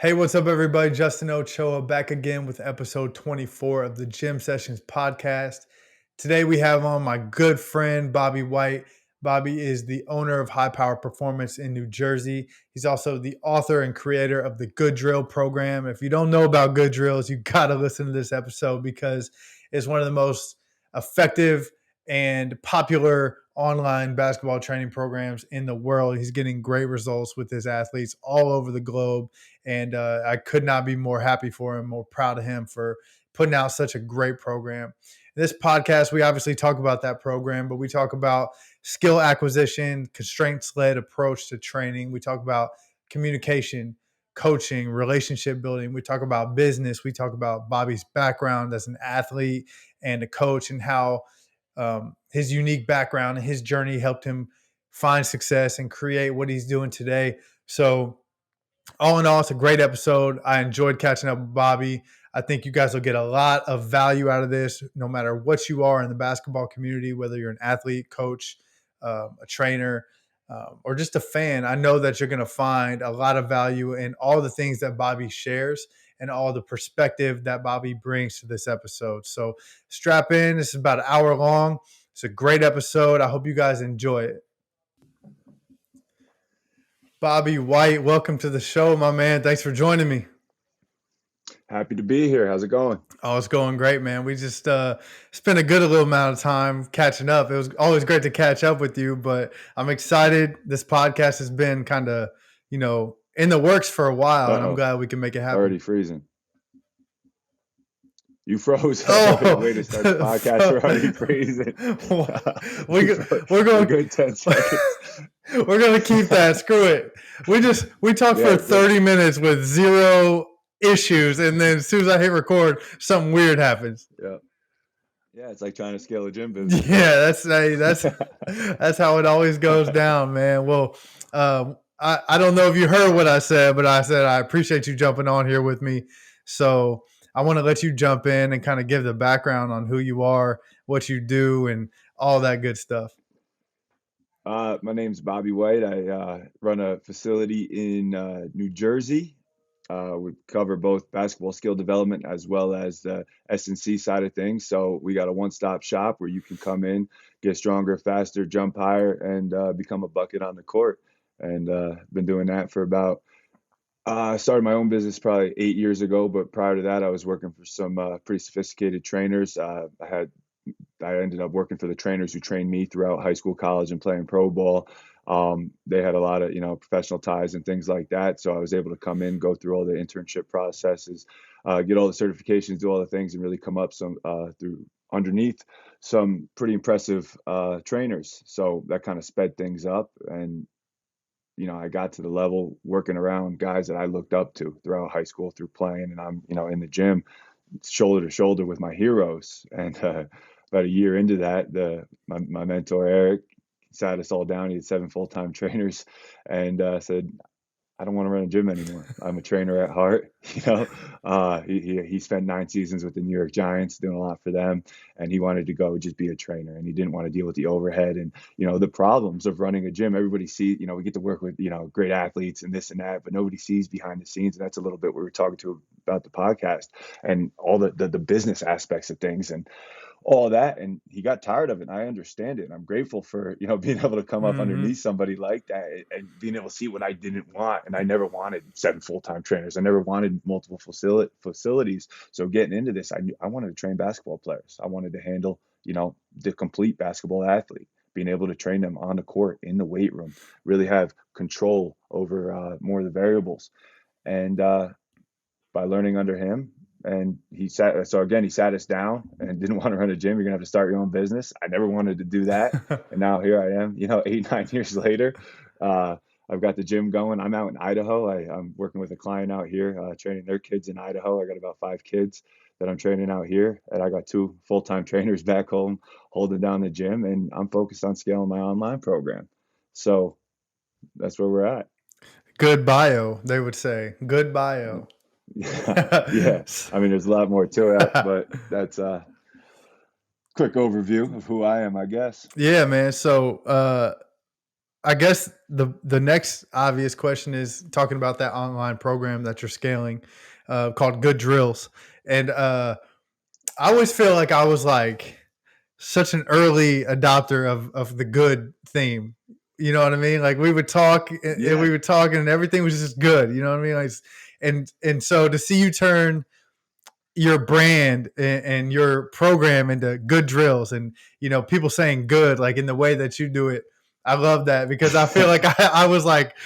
Hey, what's up, everybody? Justin Ochoa back again with episode 24 of the Gym Sessions podcast. Today, we have on my good friend, Bobby Whyte. Bobby is the owner of HyPower Performance in New Jersey. He's also the author and creator of the Good Drill program. If you don't know about Good Drills, you got to listen to this episode because it's one of the most effective and popular online basketball training programs in the world. He's getting great results with his athletes all over the globe. And I could not be more happy for him, more proud of him for putting out such a great program. In this podcast, we obviously talk about that program, but we talk about skill acquisition, constraints-led approach to training. We talk about communication, coaching, relationship building. We talk about business. We talk about Bobby's background as an athlete and a coach and how his unique background and his journey helped him find success and create what he's doing today. So all in all, it's a great episode. I enjoyed catching up with Bobby. I think you guys will get a lot of value out of this, no matter what you are in the basketball community, whether you're an athlete, coach, a trainer, or just a fan. I know that you're going to find a lot of value in all the things that Bobby shares and all the perspective that Bobby brings to this episode. So strap in. This is about an hour long. It's a great episode. I hope you guys enjoy it. Bobby Whyte, welcome to the show, my man. Thanks for joining me. Happy to be here. How's it going? Oh, it's going great, man. We just spent a good little amount of time catching up. It was always great to catch up with you, but I'm excited. This podcast has been kind of, in the works for a while, and I'm glad we can make it happen. Already freezing. You froze. Oh, way to start the podcast. We're already freezing. We're going a good 10 seconds. We're going to keep that. Screw it. We talked for 30 minutes with zero issues, and then as soon as I hit record, something weird happens. Yeah, it's like trying to scale a gym business. Yeah, that's how it always goes down, man. Well, I don't know if you heard what I said, but I said I appreciate you jumping on here with me. So I want to let you jump in and kind of give the background on who you are, what you do, and all that good stuff. My name's Bobby Whyte. I run a facility in New Jersey. We cover both basketball skill development as well as the S&C side of things. So we got a one-stop shop where you can come in, get stronger, faster, jump higher, and become a bucket on the court. And been doing that for about I started my own business probably 8 years ago, but prior to that, I was working for some pretty sophisticated trainers. I ended up working for the trainers who trained me throughout high school, college, and playing pro ball. They had a lot of, professional ties and things like that. So I was able to come in, go through all the internship processes, get all the certifications, do all the things, and really come up through underneath some pretty impressive trainers. So that kind of sped things up. And I got to the level working around guys that I looked up to throughout high school through playing, and I'm, in the gym, shoulder to shoulder with my heroes. And about a year into that, my mentor Eric sat us all down. He had 7 full-time trainers, and said, I don't want to run a gym anymore. I'm a trainer at heart. He spent 9 seasons with the New York Giants, doing a lot for them, and he wanted to go just be a trainer, and he didn't want to deal with the overhead and the problems of running a gym. Everybody sees, we get to work with great athletes and this and that, but nobody sees behind the scenes, and that's a little bit what we're talking to about the podcast and all the business aspects of things and all that. And he got tired of it, and I understand it, and I'm grateful for being able to come up underneath somebody like that and being able to see what I didn't want. And I never wanted 7 full-time trainers. I never wanted multiple facilities. So getting into this, I wanted to train basketball players. I wanted to handle the complete basketball athlete, being able to train them on the court, in the weight room, really have control over more of the variables. And by learning under him, and he sat us down and didn't want to run a gym. You're gonna have to start your own business. I never wanted to do that, and now here I am. 8, 9 years later, I've got the gym going. I'm out in Idaho. I'm working with a client out here, training their kids in Idaho. I got about 5 kids that I'm training out here, and I got 2 full-time trainers back home holding down the gym, and I'm focused on scaling my online program. So that's where we're at. Good bio, they would say. Good bio. Yeah. I mean, there's a lot more to it, but that's a quick overview of who I am, I guess. Yeah, man. So I guess the next obvious question is talking about that online program that you're scaling, called Good Drills, and I always feel like I was like such an early adopter of the good theme. You know what I mean? Like we would talk and we Yeah. would talk and everything was just good. You know what I mean? Like, and so to see you turn your brand and your program into good drills and people saying good like in the way that you do it, I love that because I feel like I was like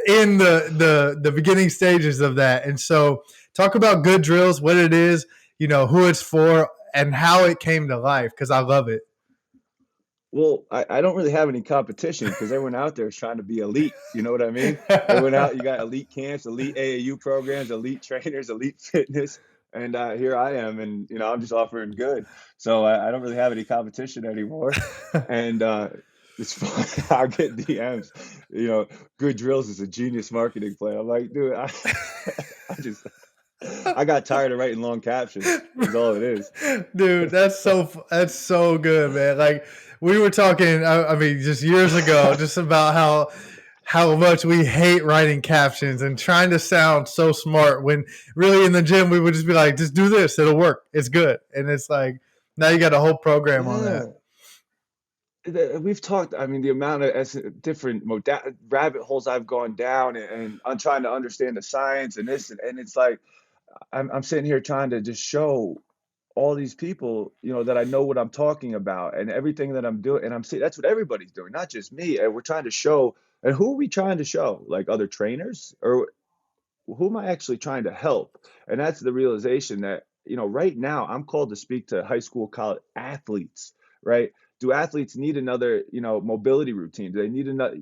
in the beginning stages of that. And so talk about good drills, what it is, who it's for, and how it came to life because I love it. Well, I don't really have any competition because everyone out there is trying to be elite. You know what I mean? Everyone out, you got elite camps, elite AAU programs, elite trainers, elite fitness, and here I am, and I'm just offering good. So I don't really have any competition anymore, and it's fun. I get DMs. Good drills is a genius marketing plan. I'm like, dude, I just I got tired of writing long captions. Is all it is. Dude, that's so good, man. Like we were talking, I mean, just years ago, just about how much we hate writing captions and trying to sound so smart when really in the gym we would just be like, just do this, it'll work, it's good, and it's like now you got a whole program on that. Yeah. We've talked, I mean, the amount of different rabbit holes I've gone down, and I'm trying to understand the science and this, and it's like I'm sitting here trying to just show all these people, that I know what I'm talking about and everything that I'm doing. And I'm saying that's what everybody's doing, not just me. And we're trying to show, and who are we trying to show? Like other trainers, or who am I actually trying to help? And that's the realization that, right now I'm called to speak to high school, college athletes, right? Do athletes need another, mobility routine? Do they need another,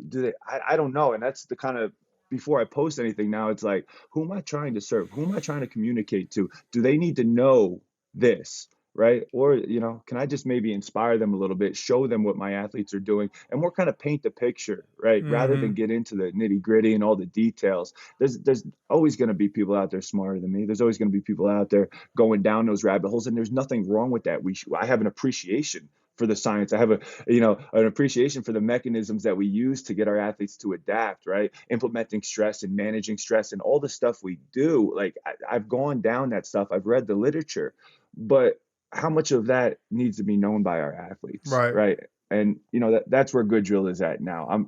I don't know. And that's the kind of, before I post anything now, it's like, who am I trying to serve? Who am I trying to communicate to? Do they need to know this? Right? Or, can I just maybe inspire them a little bit, show them what my athletes are doing, and more kind of paint the picture, right? Rather than Hmm. get into the nitty gritty and all the details. There's always going to be people out there smarter than me. There's always going to be people out there going down those rabbit holes, and there's nothing wrong with that. I have an appreciation for the science. I have an appreciation for the mechanisms that we use to get our athletes to adapt, right? Implementing stress and managing stress and all the stuff we do. Like I've gone down that stuff. I've read the literature, but how much of that needs to be known by our athletes, Right. right? And that's where good drill is at now.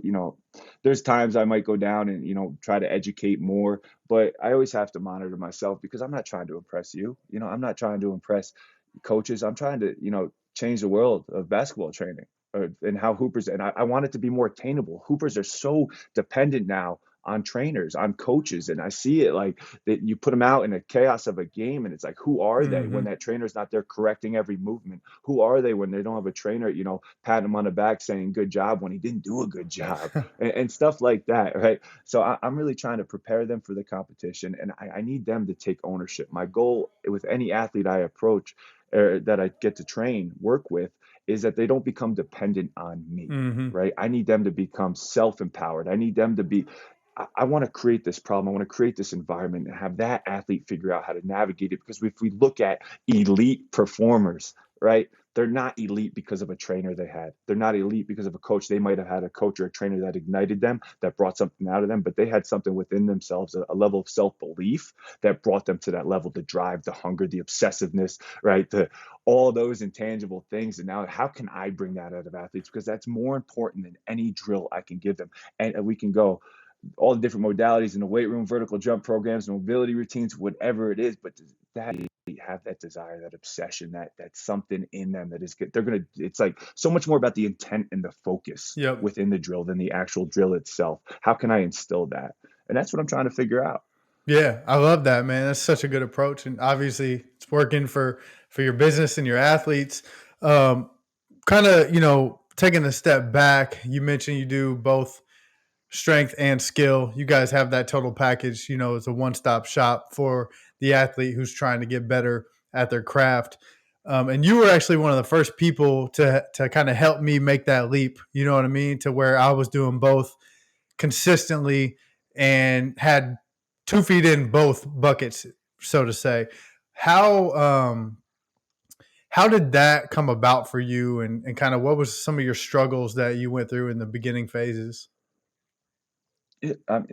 There's times I might go down and try to educate more, but I always have to monitor myself because I'm not trying to impress you. I'm not trying to impress coaches. I'm trying to change the world of basketball training, and how hoopers, and I want it to be more attainable. Hoopers are so dependent now on trainers, on coaches, and I see it like that. You put them out in the chaos of a game, and it's like, who are they when Hmm. that trainer's not there correcting every movement? Who are they when they don't have a trainer, patting them on the back saying good job when he didn't do a good job, and stuff like that, right? So I'm really trying to prepare them for the competition, and I need them to take ownership. My goal with any athlete I approach, or that I get to train, work with, is that they don't become dependent on me, Hmm. right? I need them to become self-empowered. I need them to be, I want to create this problem. I want to create this environment and have that athlete figure out how to navigate it. Because if we look at elite performers, right, they're not elite because of a trainer they had. They're not elite because of a coach. They might have had a coach or a trainer that ignited them, that brought something out of them, but they had something within themselves, a level of self-belief that brought them to that level, the drive, the hunger, the obsessiveness, right? All those intangible things. And now how can I bring that out of athletes? Because that's more important than any drill I can give them. And we can go all the different modalities in the weight room, vertical jump programs, mobility routines, whatever it is, but that have that desire, that obsession, that's something in them that is good. It's like so much more about the intent and the focus Yep. within the drill than the actual drill itself. How can I instill that? And that's what I'm trying to figure out. Yeah, I love that, man. That's such a good approach, and obviously, it's working for your business and your athletes. Um, kind of, taking a step back. You mentioned you do both strength and skill. You guys have that total package. It's a one stop shop for the athlete who's trying to get better at their craft. And you were actually one of the first people to kind of help me make that leap. You know what I mean? To where I was doing both consistently and had 2 feet in both buckets, so to say. How How did that come about for you, and kind of what was some of your struggles that you went through in the beginning phases?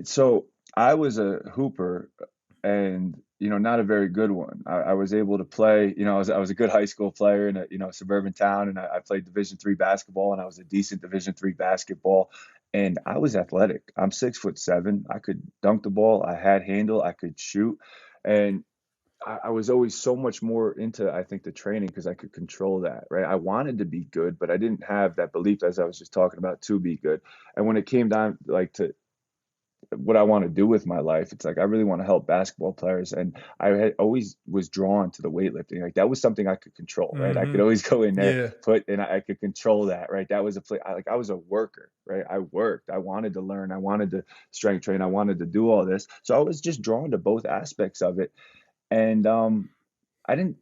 So I was a hooper, and not a very good one. I was able to play. I was a good high school player in a suburban town, and I played Division III basketball, and I was a decent Division III basketball, and I was athletic. I'm 6'7". I could dunk the ball. I had handle. I could shoot, and I was always so much more into, I think, the training because I could control that, right? I wanted to be good, but I didn't have that belief, as I was just talking about, to be good. And when it came down like to what I want to do with my life, it's like I really want to help basketball players, and I had always was drawn to the weightlifting. Like that was something I could control, right? I could Mhm. always go in there, Yeah. and I could control that, right? That was a play. I was a worker, right? I worked. I wanted to learn. I wanted to strength train. I wanted to do all this. So I was just drawn to both aspects of it, and I didn't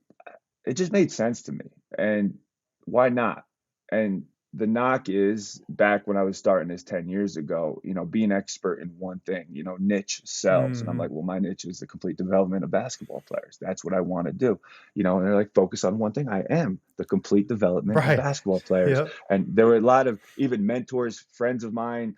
it just made sense to me. And why not? And the knock is back when I was starting this 10 years ago, being expert in one thing, niche sells. And I'm Mhm. like, well, my niche is the complete development of basketball players. That's what I want to do. And they're like, focus on one thing. I am the complete development of Right. basketball players. Yep. And there were a lot of even mentors, friends of mine,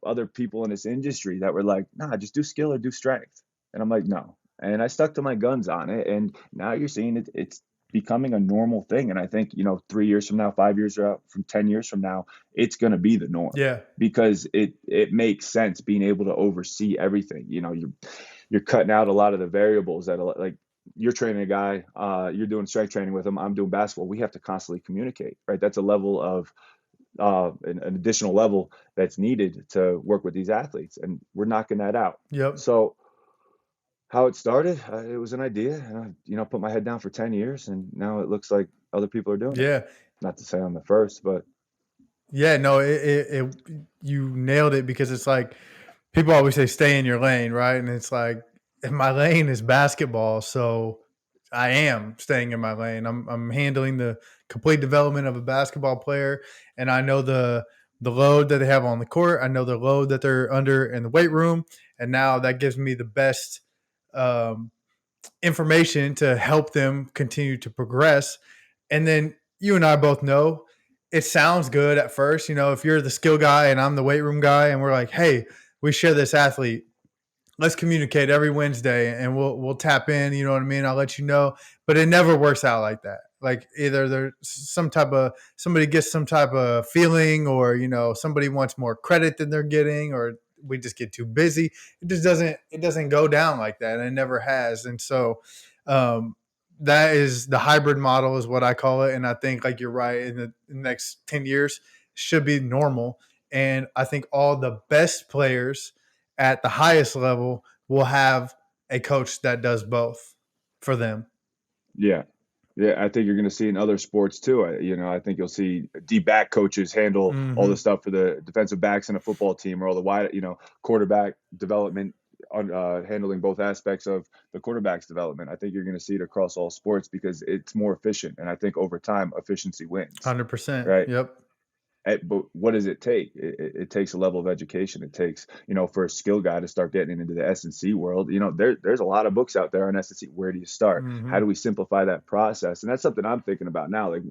other people in this industry that were like, nah, just do skill or do strength. And I'm like, no. And I stuck to my guns on it. And now you're seeing it's becoming a normal thing. And I think, 3 years from now, 5 years out, from 10 years from now, it's going to be the norm Yeah. because it makes sense being able to oversee everything. You're cutting out a lot of the variables that are like you're training a guy, you're doing strength training with him. I'm doing basketball. We have to constantly communicate, right? That's a level of an additional level that's needed to work with these athletes, and we're knocking that out. Yep. So how it started, it was an idea, and I, put my head down for 10 years, and now it looks like other people are doing it. Yeah. Not to say I'm the first, but Yeah, no, you nailed it because it's like people always say stay in your lane, right? And it's like if my lane is basketball, so I am staying in my lane. I'm handling the complete development of a basketball player, and I know the load that they have on the court. I know the load that they're under in the weight room, and now that gives me the best um, information to help them continue to progress. And then you and I both know it sounds good at first. If you're the skill guy and I'm the weight room guy, and we're like, hey, we share this athlete, let's communicate every Wednesday and we'll tap in, you know what I mean? I'll let you know. But it never works out like that. Like either there's somebody gets some type of feeling, or somebody wants more credit than they're getting, or we just get too busy. It doesn't go down like that, and it never has. And so um that is the hybrid model is what I call it. And I think, like, you're right, in the next 10 years should be normal. And I think all the best players at the highest level will have a coach that does both for them. yeah. Yeah, I think you're going to see in other sports too. I think you'll see D back coaches handle all the Hmm. stuff for the defensive backs in a football team, or all the wide, quarterback development, on handling both aspects of the quarterback's development. I think you're going to see it across all sports because it's more efficient, and I think over time efficiency wins, 100%. right? Yep. But what does it take? It takes a level of education. It takes, for a skill guy to start getting into the S&C world. There's a lot of books out there on S&C. Where do you start? How do Hmm. we simplify that process? And that's something I'm thinking about now. Like,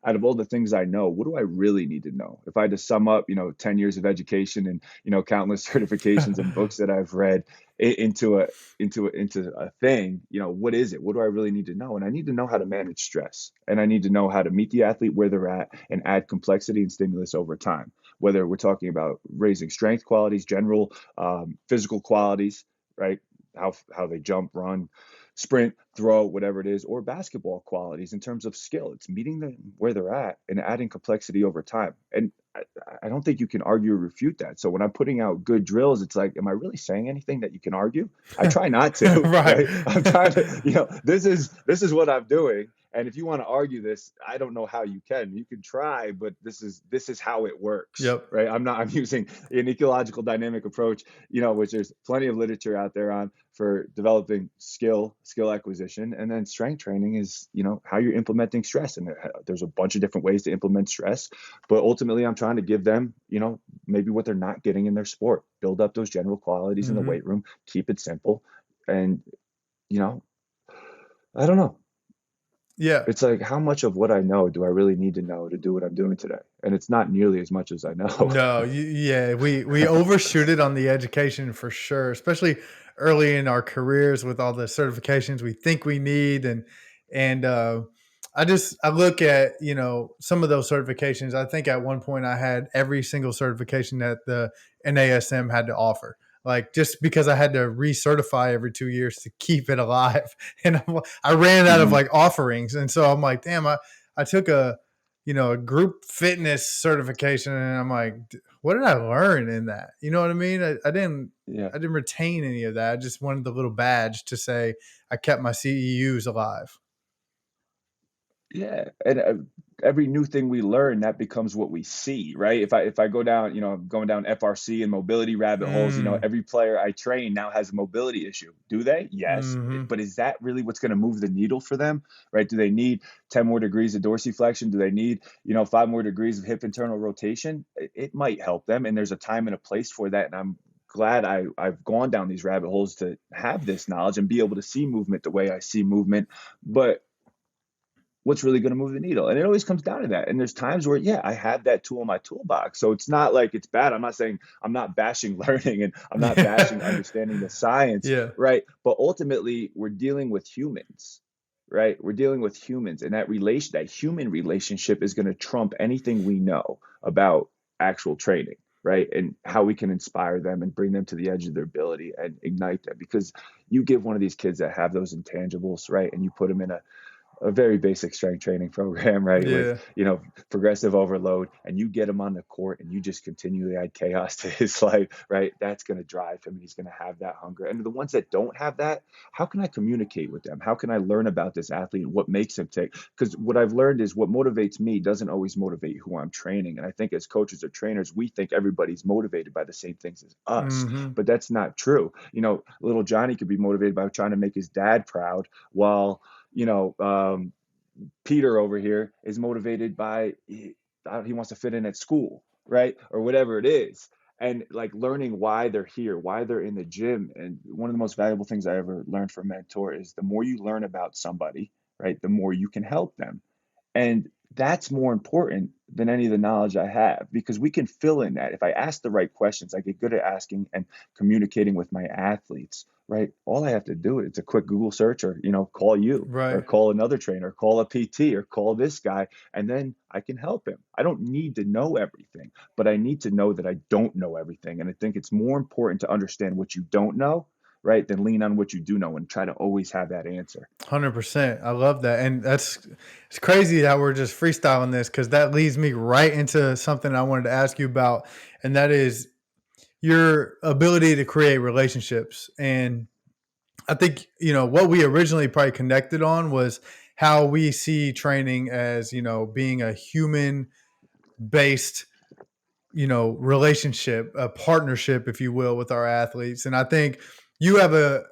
out of all the things I know, what do I really need to know? If I had to sum up, 10 years of education and, countless certifications and books that I've read into a thing, what is it? What do I really need to know? And I need to know how to manage stress, and I need to know how to meet the athlete where they're at and add complexity and stimulus over time. Whether we're talking about raising strength qualities, general physical qualities, right? How they jump, run, sprint, throw, whatever it is, or basketball qualities in terms of skill. It's meeting them where they're at and adding complexity over time. And I don't think you can argue or refute that. So when I'm putting out good drills, it's like, am I really saying anything that you can argue? I try not to, Right. right? I'm trying to, this is what I'm doing. And if you want to argue this, I don't know how you can. You can try, but this is how it works, Yep. right? I'm using an ecological dynamic approach, which there's plenty of literature out there on for developing skill acquisition. And then strength training is, how you're implementing stress. And there's a bunch of different ways to implement stress, but ultimately I'm trying to give them, maybe what they're not getting in their sport, build up those general qualities in the Hmm. weight room, keep it simple. And, you know, I don't know. Yeah. It's like, how much of what I know do I really need to know to do what I'm doing today? And it's not nearly as much as I know. No, yeah, we overshoot it on the education for sure, especially early in our careers with all the certifications we think we need, and I look at some of those certifications. I think at one point I had every single certification that the NASM had to offer. Like just because I had to recertify every 2 years to keep it alive, and I ran out of Mhm. like offerings, and so I'm like, damn, I took a group fitness certification, and I'm like, what did I learn in that? You know what I mean? I didn't Yeah. I didn't retain any of that. I just wanted the little badge to say I kept my CEUs alive. Yeah, and, every new thing we learn, that becomes what we see, right? If I go down, I'm going down FRC and mobility rabbit holes, Mm, every player I train now has a mobility issue. Do they? Yes. mhm. But is that really what's going to move the needle for them, right? Do they need 10 more degrees of dorsiflexion? Do they need, 5 more degrees of hip internal rotation? It might help them, and there's a time and a place for that, and I'm glad I've gone down these rabbit holes to have this knowledge and be able to see movement the way I see movement. But what's really going to move the needle? And it always comes down to that. And there's times where, yeah, I have that tool in my toolbox. So it's not like it's bad. I'm not saying, I'm not bashing learning, and I'm not bashing understanding the science, Yeah, right? But ultimately, we're dealing with humans, right? We're dealing with humans. And that human relationship is going to trump anything we know about actual training, right? And how we can inspire them and bring them to the edge of their ability and ignite them. Because you give one of these kids that have those intangibles, right? And you put them in a very basic strength training program, right? With, yeah, progressive overload, and you get him on the court and you just continually add chaos to his life, right? That's going to drive him, and he's going to have that hunger. And the ones that don't have that, how can I communicate with them? How can I learn about this athlete and what makes him tick? Because what I've learned is what motivates me doesn't always motivate who I'm training. And I think as coaches or trainers, we think everybody's motivated by the same things as us, mhm, but that's not true. Little Johnny could be motivated by trying to make his dad proud, while you know, Peter over here is motivated by he wants to fit in at school, right? Or whatever it is. And like learning why they're here, why they're in the gym. And one of the most valuable things I ever learned from a mentor is the more you learn about somebody, right, the more you can help them. And that's more important than any of the knowledge I have, because we can fill in that. If I ask the right questions, I get good at asking and communicating with my athletes, right? All I have to do is a quick Google search, or, call you, or right. call another trainer, call a PT, or call this guy, and then I can help him. I don't need to know everything, but I need to know that I don't know everything. And I think it's more important to understand what you don't know, right, than lean on what you do know and try to always have that answer. 100%. I love that. And it's crazy that we're just freestyling this because that leads me right into something I wanted to ask you about. And that is your ability to create relationships. And I think, what we originally probably connected on was how we see training as, being a human based relationship, a partnership, if you will, with our athletes. And I think you have a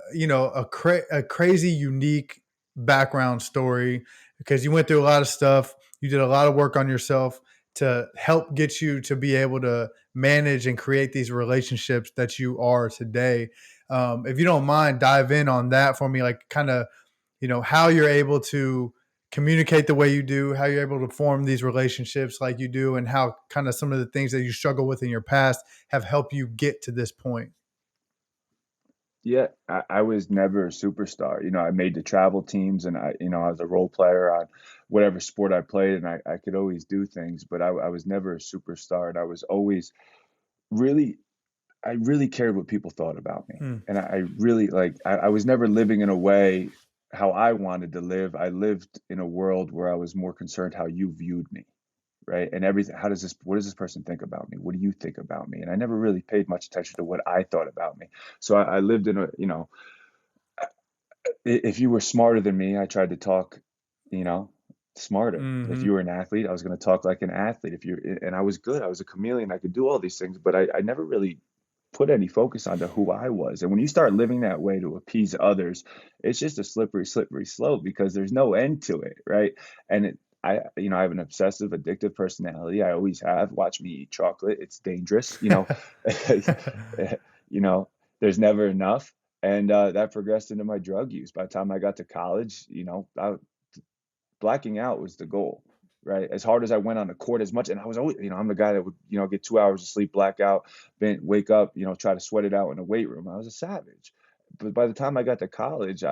crazy unique background story because you went through a lot of stuff. You did a lot of work on yourself to help get you to be able to manage and create these relationships that you are today. If you don't mind, dive in on that for me, like kind of how you're able to communicate the way you do, how you're able to form these relationships like you do, and how kind of some of the things that you struggle with in your past have helped you get to this point. Yeah, I was never a superstar. I made the travel teams, and I was a role player on whatever sport I played, and I could always do things, but I was never a superstar. And I was always really, I really cared what people thought about me. Mm, And I really I was never living in a way how I wanted to live. I lived in a world where I was more concerned how you viewed me, right? And everything, what does this person think about me? What do you think about me? And I never really paid much attention to what I thought about me. So I lived in if you were smarter than me, I tried to talk, you know, smarter. If mm-hmm. you were an athlete, I was going to talk like an athlete. And I was good. I was a chameleon. I could do all these things, but I never really put any focus onto who I was. And when you start living that way to appease others, it's just a slippery, slippery slope, because there's no end to it, right? And I have an obsessive, addictive personality. I always have. Watch me eat chocolate. It's dangerous. you know, there's never enough. And that progressed into my drug use. By the time I got to college, blacking out was the goal, right? As hard as I went on the court, as much, and I was always, I'm the guy that would, get 2 hours of sleep, black out, then wake up, try to sweat it out in the weight room. I was a savage. But by the time I got to college,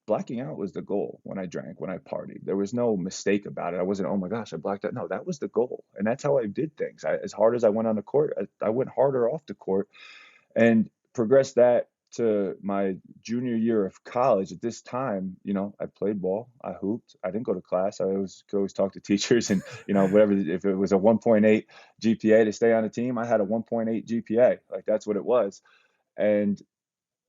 blacking out was the goal when I drank, when I partied. There was no mistake about it. I wasn't, oh my gosh, I blacked out. No, that was the goal. And that's how I did things. As hard as I went on the court, I went harder off the court and progressed that to my junior year of college. At this time, I played ball, I hooped, I didn't go to class. I could always talk to teachers and, whatever. If it was a 1.8 GPA to stay on a team, I had a 1.8 GPA. Like that's what it was. And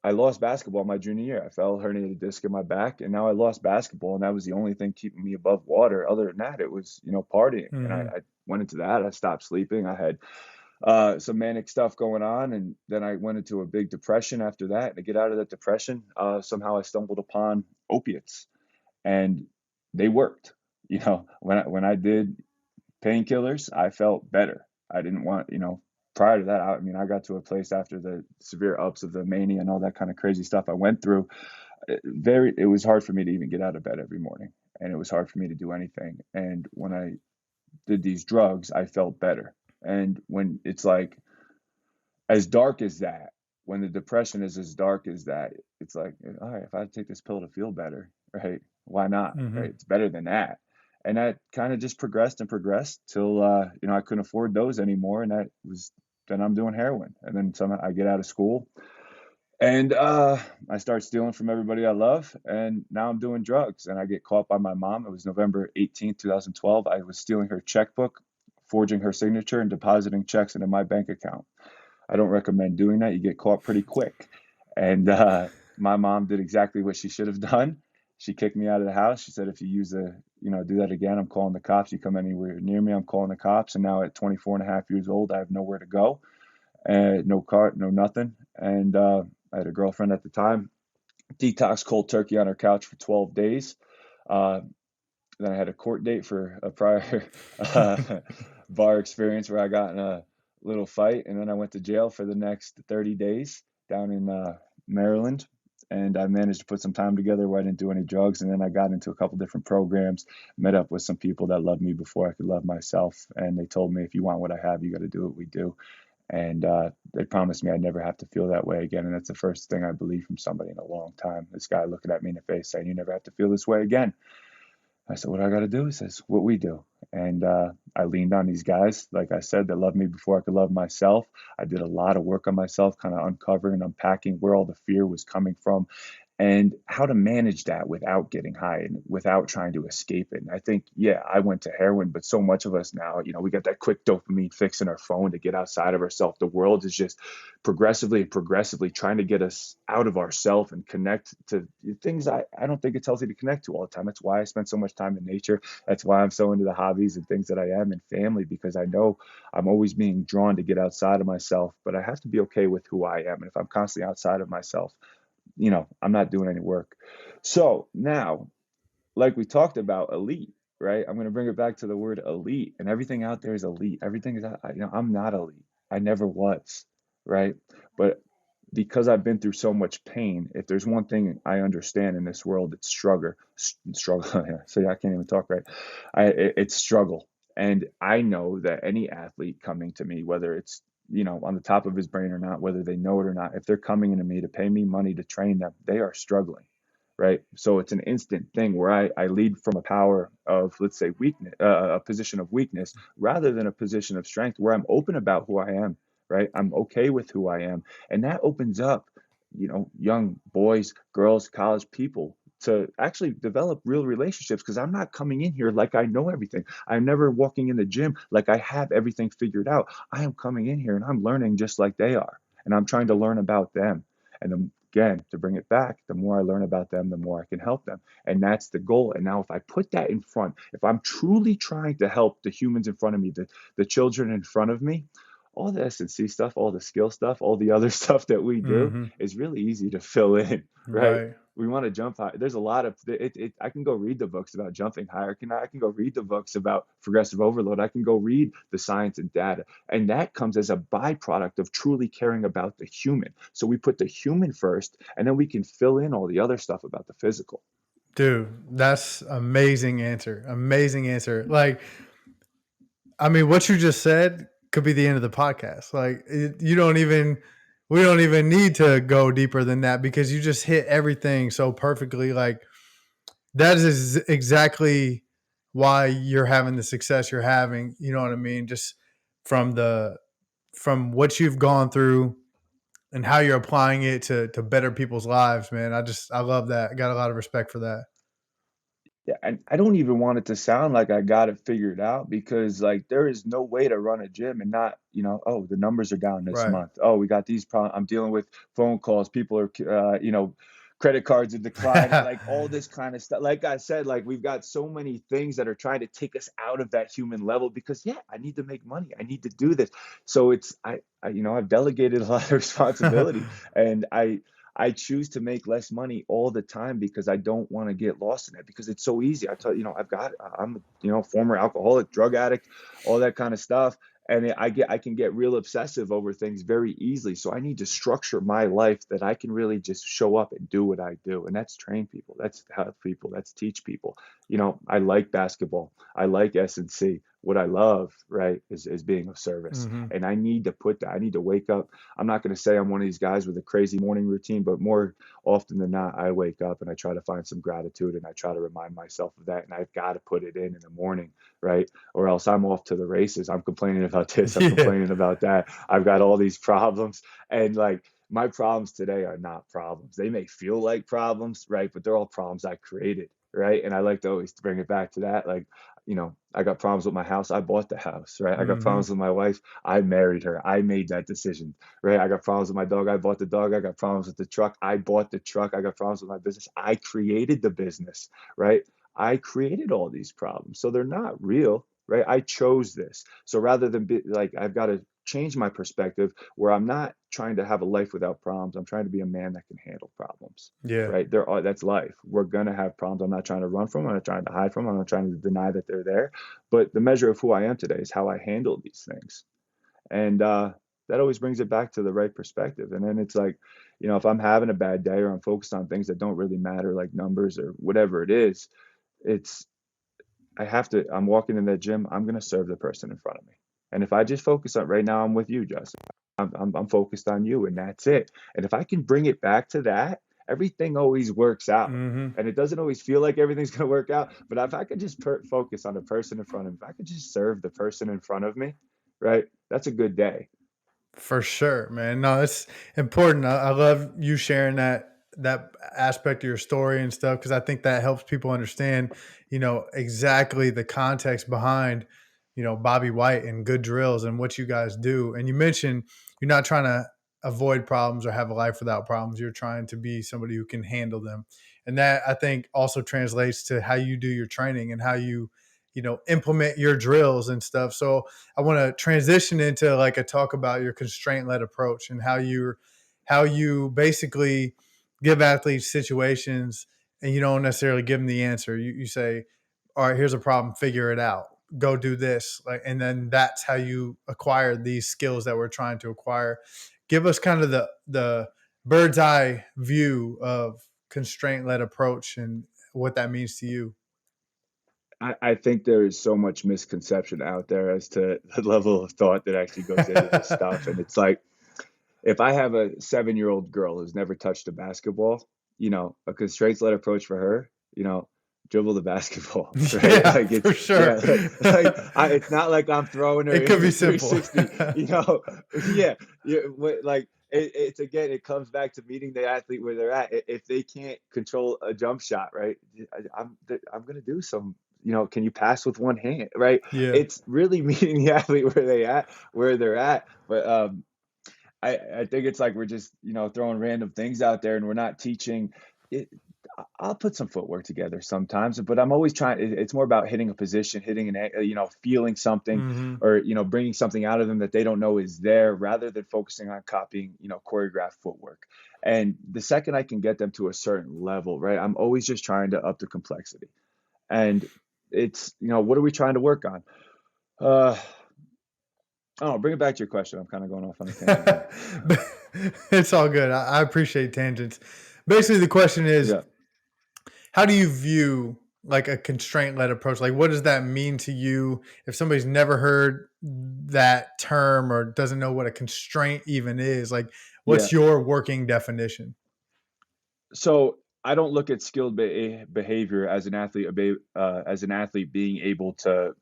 I lost basketball my junior year. I fell, herniated disc in my back, and now I lost basketball, and that was the only thing keeping me above water. Other than that, it was, partying. And Hmm. I went into that. I stopped sleeping. I had some manic stuff going on, and then I went into a big depression after that. And to get out of that depression, somehow I stumbled upon opiates, and they worked. When I did painkillers, I felt better. I didn't want, prior to that, I got to a place after the severe ups of the mania and all that kind of crazy stuff I went through. It was hard for me to even get out of bed every morning, and it was hard for me to do anything. And when I did these drugs, I felt better. And when it's like as dark as that, when the depression is as dark as that, it's like, all right, if I take this pill to feel better, right? Why not? Hmm. Right? It's better than that. And that kind of just progressed and progressed till I couldn't afford those anymore, and that was then I'm doing heroin, and then somehow I get out of school, and I start stealing from everybody I love, and now I'm doing drugs, and I get caught by my mom. It was November 18th, 2012. I was stealing her checkbook, forging her signature, and depositing checks into my bank account. I don't recommend doing that. You get caught pretty quick. And my mom did exactly what she should have done. She kicked me out of the house. She said, if you do that again, I'm calling the cops. You come anywhere near me, I'm calling the cops. And now at 24 and a half years old, I have nowhere to go, no car, no nothing. And I had a girlfriend at the time, detox cold turkey on her couch for 12 days. Uh, then I had a court date for a prior bar experience where I got in a little fight, and then I went to jail for the next 30 days down in Maryland. And I managed to put some time together where I didn't do any drugs. And then I got into a couple different programs, met up with some people that loved me before I could love myself. And they told me, if you want what I have, you got to do what we do. And they promised me I'd never have to feel that way again. And that's the first thing I believe from somebody in a long time. This guy looking at me in the face saying, you never have to feel this way again. I said, what do I got to do? He says, what we do. And I leaned on these guys, like I said, that loved me before I could love myself. I did a lot of work on myself, kind of uncovering and unpacking where all the fear was coming from and how to manage that without getting high and without trying to escape it. And I think, yeah, I went to heroin, but so much of us now, we got that quick dopamine fix in our phone to get outside of ourselves. The world is just progressively and progressively trying to get us out of ourselves and connect to things I don't think it's healthy to connect to all the time. That's why I spend so much time in nature. That's why I'm so into the hobbies and things that I am and family, because I know I'm always being drawn to get outside of myself, but I have to be okay with who I am. And if I'm constantly outside of myself, I'm not doing any work. So now, like we talked about, elite, right? I'm going to bring it back to the word elite, and everything out there is elite. Everything is, I'm not elite. I never was, right? But because I've been through so much pain, if there's one thing I understand in this world, it's struggle. See, I can't even talk right. It's struggle. And I know that any athlete coming to me, whether it's, on the top of his brain or not, whether they know it or not, if they're coming into me to pay me money to train them, they are struggling, right? So it's an instant thing where I lead from a power of, let's say, weakness, a position of weakness, rather than a position of strength where I'm open about who I am, right? I'm okay with who I am. And that opens up, young boys, girls, college people to actually develop real relationships, because I'm not coming in here like I know everything. I'm never walking in the gym like I have everything figured out. I am coming in here and I'm learning just like they are. And I'm trying to learn about them. And then again, to bring it back, the more I learn about them, the more I can help them. And that's the goal. And now if I put that in front, if I'm truly trying to help the humans in front of me, the children in front of me, all the S&C stuff, all the skill stuff, all the other stuff that we do Hmm. is really easy to fill in, right? Right. We want to jump high. There's a lot of I can go read the books about jumping higher. I can go read the books about progressive overload. I can go read the science and data. And that comes as a byproduct of truly caring about the human. So we put the human first, and then we can fill in all the other stuff about the physical. Dude, that's amazing answer. Amazing answer. Like, I mean, what you just said could be the end of the podcast. Like, you don't even, we don't even need to go deeper than that because you just hit everything so perfectly. Like, that is exactly why you're having the success you're having. You know what I mean? Just from from what you've gone through and how you're applying it to better people's lives, man. I love that. I got a lot of respect for that. Yeah, and I don't even want it to sound like I got it figured out because like there is no way to run a gym and not, oh, the numbers are down this Right. month. Oh, we got these problems. I'm dealing with phone calls. People are, credit cards are declining, like all this kind of stuff. Like I said, like we've got so many things that are trying to take us out of that human level because yeah, I need to make money. I need to do this. So I've delegated a lot of responsibility and I choose to make less money all the time because I don't want to get lost in it because it's so easy. I tell you, I'm a, former alcoholic, drug addict, all that kind of stuff. And I can get real obsessive over things very easily. So I need to structure my life that I can really just show up and do what I do. And that's train people. That's help people. That's teach people. I like basketball. I like S&C. What I love, right, is being of service. Hmm. And I need to put that. I need to wake up. I'm not going to say I'm one of these guys with a crazy morning routine, but more often than not, I wake up and I try to find some gratitude and I try to remind myself of that. And I've got to put it in the morning, right? Or else I'm off to the races. I'm complaining about this. I'm Yeah. complaining about that. I've got all these problems. And like, my problems today are not problems. They may feel like problems, right? But they're all problems I created, right? And I like to always bring it back to that. Like, I got problems with my house. I bought the house, right? I got Hmm. problems with my wife. I married her. I made that decision, right? I got problems with my dog. I bought the dog. I got problems with the truck. I bought the truck. I got problems with my business. I created the business, right? I created all these problems. So they're not real, right? I chose this. So rather than be like, I've got to change my perspective where I'm not trying to have a life without problems. I'm trying to be a man that can handle problems, Yeah. right? That's life. We're gonna have problems. I'm not trying to run from them. I'm not trying to hide from them. I'm not trying to deny that they're there. But the measure of who I am today is how I handle these things. And that always brings it back to the right perspective. And then it's like, if I'm having a bad day or I'm focused on things that don't really matter, like numbers or whatever it is, it's I'm walking in that gym, I'm going to serve the person in front of me. And if I just focus on right now, I'm with you, Justin. I'm focused on you, and that's it. And if I can bring it back to that, everything always works out. Hmm. And it doesn't always feel like everything's going to work out. But if I could just focus on the person in front of me, if I could just serve the person in front of me, right, that's a good day. For sure, man. No, it's important. I love you sharing that aspect of your story and stuff because I think that helps people understand, exactly the context behind, Bobby White and good drills and what you guys do. And you mentioned you're not trying to avoid problems or have a life without problems. You're trying to be somebody who can handle them. And that I think also translates to how you do your training and how you, implement your drills and stuff. So I want to transition into like a talk about your constraint led approach and how you basically give athletes situations and you don't necessarily give them the answer. You say, all right, here's a problem, figure it out. Go do this. Like, and then that's how you acquire these skills that we're trying to acquire. Give us kind of the bird's eye view of constraint led approach and what that means to you. I think there is so much misconception out there as to the level of thought that actually goes into this stuff. And it's like, if I have a 7-year-old girl who's never touched a basketball, a constraints-led approach for her, dribble the basketball, right? Yeah, Like for it's sure. yeah, it's not like I'm throwing her It could into be simple. 360, yeah, yeah. Like it's again, it comes back to meeting the athlete where they're at. If they can't control a jump shot, right? I'm gonna do some. Can you pass with one hand, right? Yeah. It's really meeting the athlete where they're at. But I think it's like we're just throwing random things out there and we're not teaching it. I'll put some footwork together sometimes, but I'm always trying. It's more about hitting a position, hitting feeling something, Hmm. or bringing something out of them that they don't know is there, rather than focusing on copying choreographed footwork. And the second I can get them to a certain level, right, I'm always just trying to up the complexity. And it's what are we trying to work on? Uh, oh, bring it back to your question. I'm kind of going off on a tangent here. It's all good. I appreciate tangents. Basically, the question is Yeah. how do you view like a constraint led approach? Like, what does that mean to you? If somebody's never heard that term or doesn't know what a constraint even is, like, Yeah. what's your working definition? So I don't look at skilled behavior as an athlete as an athlete being able to,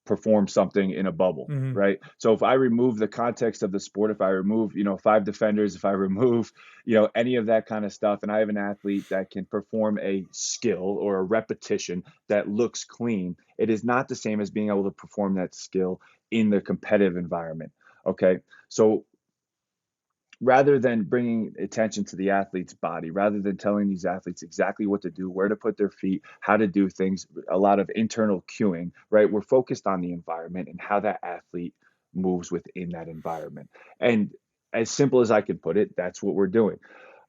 perform something in a bubble, Hmm. right? So if I remove the context of the sport, if I remove, five defenders, if I remove, any of that kind of stuff, and I have an athlete that can perform a skill or a repetition that looks clean, it is not the same as being able to perform that skill in the competitive environment. Okay. So rather than bringing attention to the athlete's body, rather than telling these athletes exactly what to do, where to put their feet, how to do things, a lot of internal cueing, right? We're focused on the environment and how that athlete moves within that environment. And as simple as I can put it, that's what we're doing.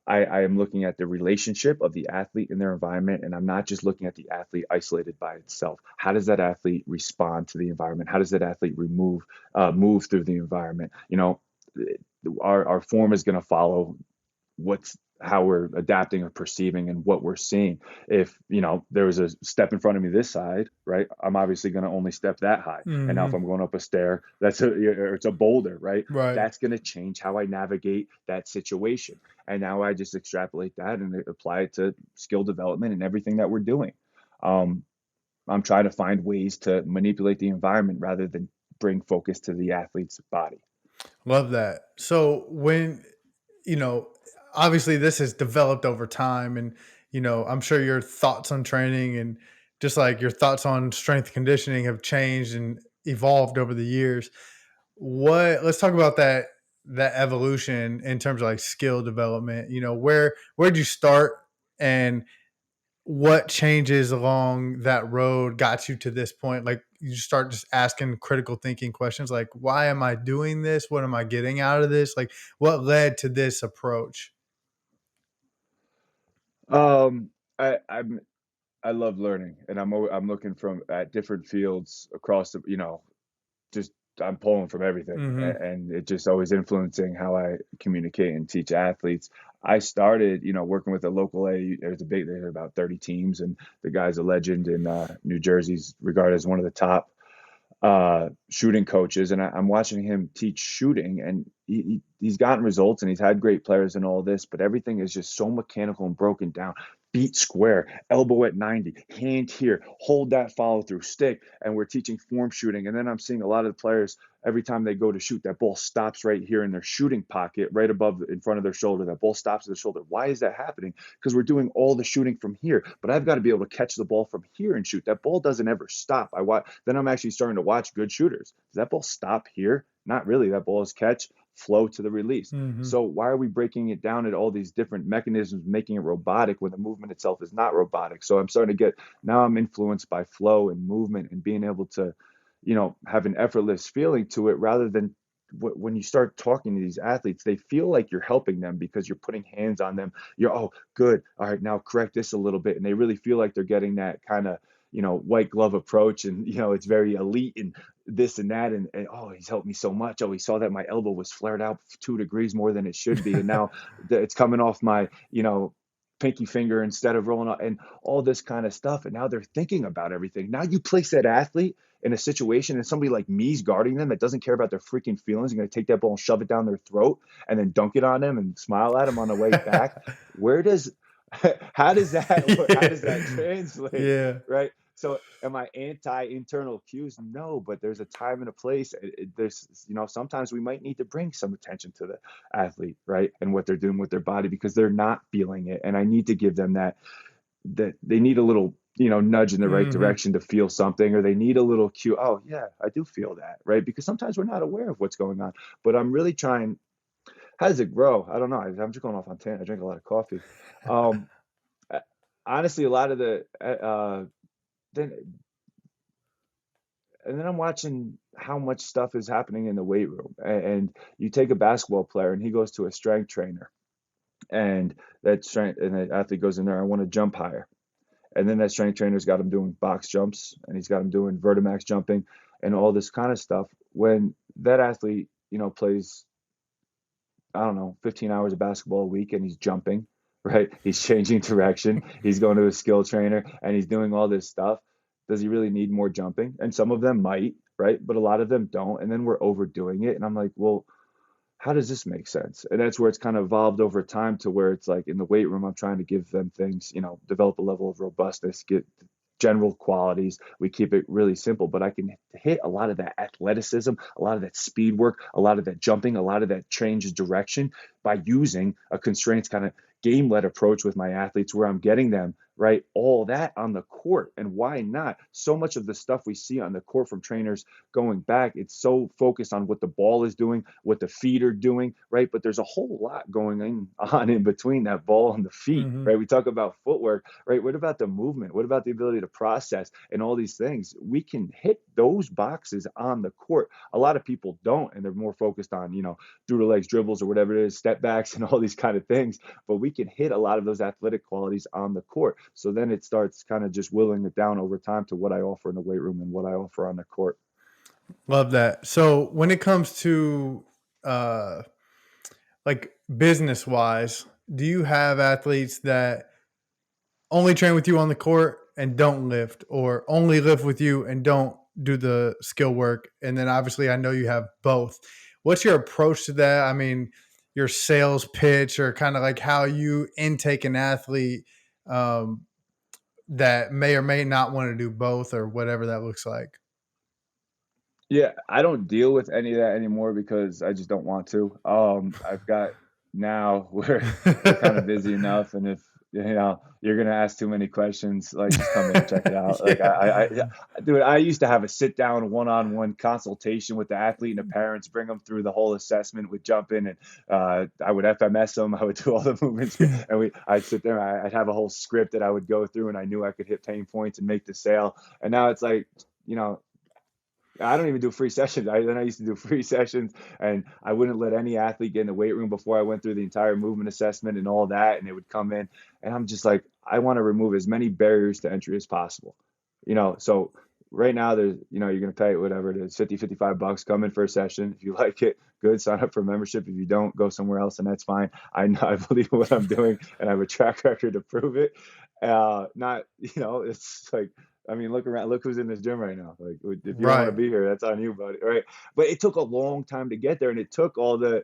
I am looking at the relationship of the athlete and their environment, and I'm not just looking at the athlete isolated by itself. How does that athlete respond to the environment? How does that athlete move through the environment? Our form is going to follow what's how we're adapting or perceiving and what we're seeing. If there was a step in front of me this side, right, I'm obviously going to only step that high. And now if Hmm. I'm going up a stair, or it's a boulder, right, Right. that's going to change how I navigate that situation. And now I just extrapolate that and apply it to skill development and everything that we're doing. um, I'm trying to find ways to manipulate the environment rather than bring focus to the athlete's body. Love that. So when, you know, obviously this has developed over time and, I'm sure your thoughts on training and just like your thoughts on strength conditioning have changed and evolved over the years. Let's talk about that evolution in terms of like skill development. Where'd you start and what changes along that road got you to this point? Like you start just asking critical thinking questions like, why am I doing this? What am I getting out of this? Like, what led to this approach? Um, I love learning, and I'm looking from at different fields across just I'm pulling from everything, Hmm. and it just always influencing how I communicate and teach athletes. I started, working with a local A. There's about 30 teams, and the guy's a legend in New Jersey's regarded as one of the top shooting coaches, and I'm watching him teach shooting, and he's gotten results, and he's had great players and all this, but everything is just so mechanical and broken down. Beat square, elbow at 90, hand here, hold that follow through, stick, and we're teaching form shooting. And then I'm seeing a lot of the players every time they go to shoot, that ball stops right here in their shooting pocket, right above in front of their shoulder. That ball stops at the shoulder. Why is that happening? Because we're doing all the shooting from here, but I've got to be able to catch the ball from here and shoot. That ball doesn't ever stop. Then I'm actually starting to watch good shooters. Does that ball stop here? Not really. That ball is catch, flow to the release. Hmm. So why are we breaking it down at all these different mechanisms, making it robotic when the movement itself is not robotic? So I'm starting to get now I'm influenced by flow and movement and being able to, have an effortless feeling to it rather than when you start talking to these athletes, they feel like you're helping them because you're putting hands on them. You're, oh, good. All right, now correct this a little bit. And they really feel like they're getting that kind of, white glove approach. And, it's very elite and this and that. And oh, he's helped me so much. Oh, he saw that my elbow was flared out 2 degrees more than it should be. And now it's coming off my, pinky finger instead of rolling out and all this kind of stuff. And now they're thinking about everything. Now you place that athlete in a situation and somebody like me's guarding them that doesn't care about their freaking feelings, you're going to take that ball and shove it down their throat and then dunk it on them and smile at them on the way back. Where does how does that work? How does that Yeah. translate? Yeah. Right. So am I anti internal cues? No, but there's a time and a place. There's, sometimes we might need to bring some attention to the athlete, right? And what they're doing with their body because they're not feeling it. And I need to give them that they need a little nudge in the right Hmm. direction to feel something, or they need a little cue. Oh yeah, I do feel that, right? Because sometimes we're not aware of what's going on. But I'm really trying. How does it grow? I don't know. I'm just going off on tangent. I drink a lot of coffee. um uh, Honestly, a lot of the then and then I'm watching how much stuff is happening in the weight room. And you take a basketball player and he goes to a strength trainer, and the athlete goes in there, I want to jump higher. And then that strength trainer's got him doing box jumps and he's got him doing Vertimax jumping and all this kind of stuff. When that athlete, plays, I don't know, 15 hours of basketball a week and he's jumping, right? He's changing direction. He's going to a skill trainer and he's doing all this stuff. Does he really need more jumping? And some of them might, right? But a lot of them don't. And then we're overdoing it. And I'm like, well, how does this make sense? And that's where it's kind of evolved over time to where it's like in the weight room, I'm trying to give them things, develop a level of robustness, get general qualities. We keep it really simple, but I can hit a lot of that athleticism, a lot of that speed work, a lot of that jumping, a lot of that change of direction by using a constraints kind of game led approach with my athletes where I'm getting them right all that on the court. And why not? So much of the stuff we see on the court from trainers going back, it's so focused on what the ball is doing, what the feet are doing, right? But there's a whole lot on in between that ball and the feet, Hmm. right? We talk about footwork, right? What about the movement? What about the ability to process and all these things? We can hit those boxes on the court. A lot of people don't, and they're more focused on, through the legs dribbles or whatever it is, step backs and all these kind of things. But we can hit a lot of those athletic qualities on the court. So then it starts kind of just willing it down over time to what I offer in the weight room and what I offer on the court. Love that. So when it comes to uh like business wise, do you have athletes that only train with you on the court and don't lift, or only lift with you and don't do the skill work? And then obviously, I know you have both. What's your approach to that? I mean, your sales pitch, or kind of like how you intake an athlete um, that may or may not want to do both, or whatever that looks like. Yeah, I don't deal with any of that anymore because I just don't want to. I've got now we're kind of busy enough, and if you're gonna ask too many questions, like just come in and check it out. Like Yeah. yeah, dude, I used to have a sit down one-on-one consultation with the athlete and the parents, bring them through the whole assessment with jumping, and I would FMS them, I would do all the movements, and I'd sit there, I'd have a whole script that I would go through, and I knew I could hit pain points and make the sale. And now it's like, you know, I don't even do free sessions. I used to do free sessions, and I wouldn't let any athlete get in the weight room before I went through the entire movement assessment and all that. And they would come in, and I'm just like, I want to remove as many barriers to entry as possible. So right now there's, you're going to pay whatever it is, 50, $55, come in for a session. If you like it, good, sign up for membership. If you don't, go somewhere else, and that's fine. I know I believe in what I'm doing, and I have a track record to prove it. Not, it's like, I mean, look around, look who's in this gym right now. Like, if you don't want to Right. be here, that's on you, buddy. Right. But it took a long time to get there, and it took all the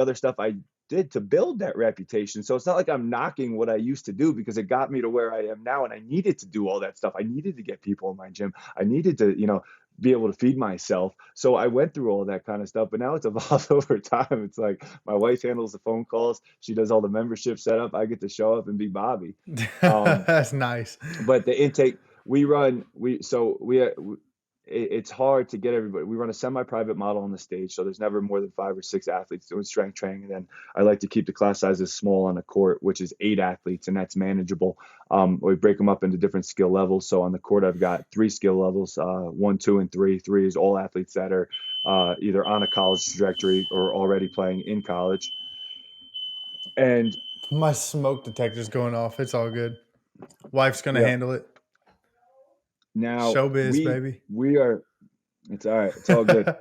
other stuff I did to build that reputation. So it's not like I'm knocking what I used to do because it got me to where I am now. And I needed to do all that stuff. I needed to get people in my gym. I needed to, be able to feed myself. So I went through all that kind of stuff, but now it's evolved over time. It's like my wife handles the phone calls. She does all the membership setup. I get to show up and be Bobby. Um, That's nice. but the intake we run, it's hard to get everybody. We run a semi-private model on the stage, so there's never more than 5 or 6 athletes doing strength training. And then I like to keep the class sizes small on the court, which is 8 athletes, and that's manageable. We break them up into different skill levels. So on the court, I've got 3 skill levels: 1, 2, and 3. 3 is all athletes that are either on a college trajectory or already playing in college. And My smoke detector's going off. It's all good. Wife's gonna yeah, handle it. now Showbiz, we baby. we are. It's all right. It's all good.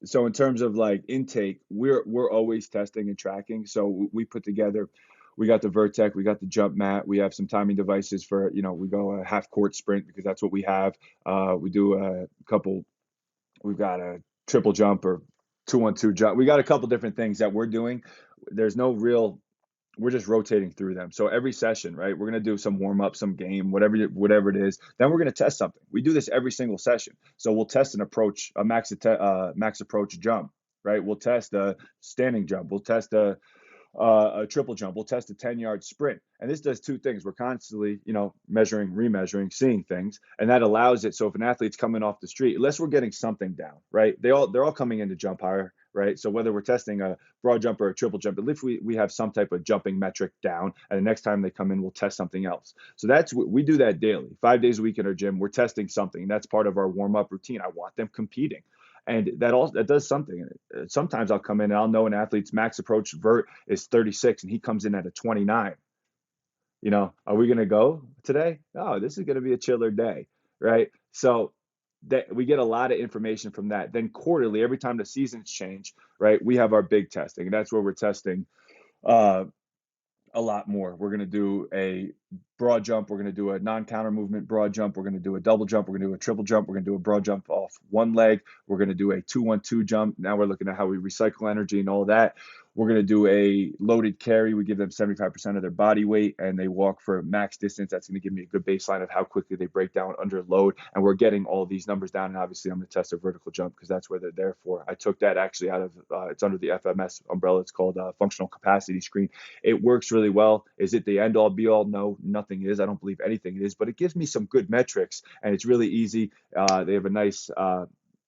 So in terms of like intake, we're always testing and tracking. So we put together, we got the Vertec, we got the jump mat, we have some timing devices for, we go a half court sprint because that's what we have. We do a couple, we've got a triple jump or 2-1-2 jump. We got a couple different things that we're doing. There's no real, we're just rotating through them. So every session, right, we're going to do some warm up, some game, whatever it is. Then we're going to test something. We do this every single session. So we'll test an approach, a max approach jump, right? We'll test a standing jump. We'll test a triple jump. We'll test a 10-yard sprint. And this does 2 things. We're constantly, measuring, remeasuring, seeing things. And that allows it. So if an athlete's coming off the street, unless we're getting something down, right? They're all coming in to jump higher, right? So whether we're testing a broad jump or a triple jump, at least we have some type of jumping metric down. And the next time they come in, we'll test something else. So we do that daily, 5 days a week in our gym. We're testing something. That's part of our warm-up routine. I want them competing. And that does something. Sometimes I'll come in and I'll know an athlete's max approach vert is 36 and he comes in at a 29. Are we going to go today? Oh, this is going to be a chiller day, right? So that we get a lot of information from that. Then quarterly, every time the seasons change, right, we have our big testing, and that's where we're testing. a lot more. We're going to do a broad jump. We're going to do a non-counter movement broad jump. We're going to do a double jump. We're going to do a triple jump. We're going to do a broad jump off one leg. We're going to do a 2-1-2 jump. Now we're looking at how we recycle energy and all that. We're going to do a loaded carry. We give them 75% of their body weight and they walk for max distance. That's going to give me a good baseline of how quickly they break down under load. And we're getting all these numbers down. And obviously, I'm going to test their vertical jump because that's where they're there for. I took that actually out of it's under the FMS umbrella. It's called functional capacity screen. It works really well. Is it the end all be all? No, nothing is. I don't believe anything is, but it gives me some good metrics and it's really easy. They have a nice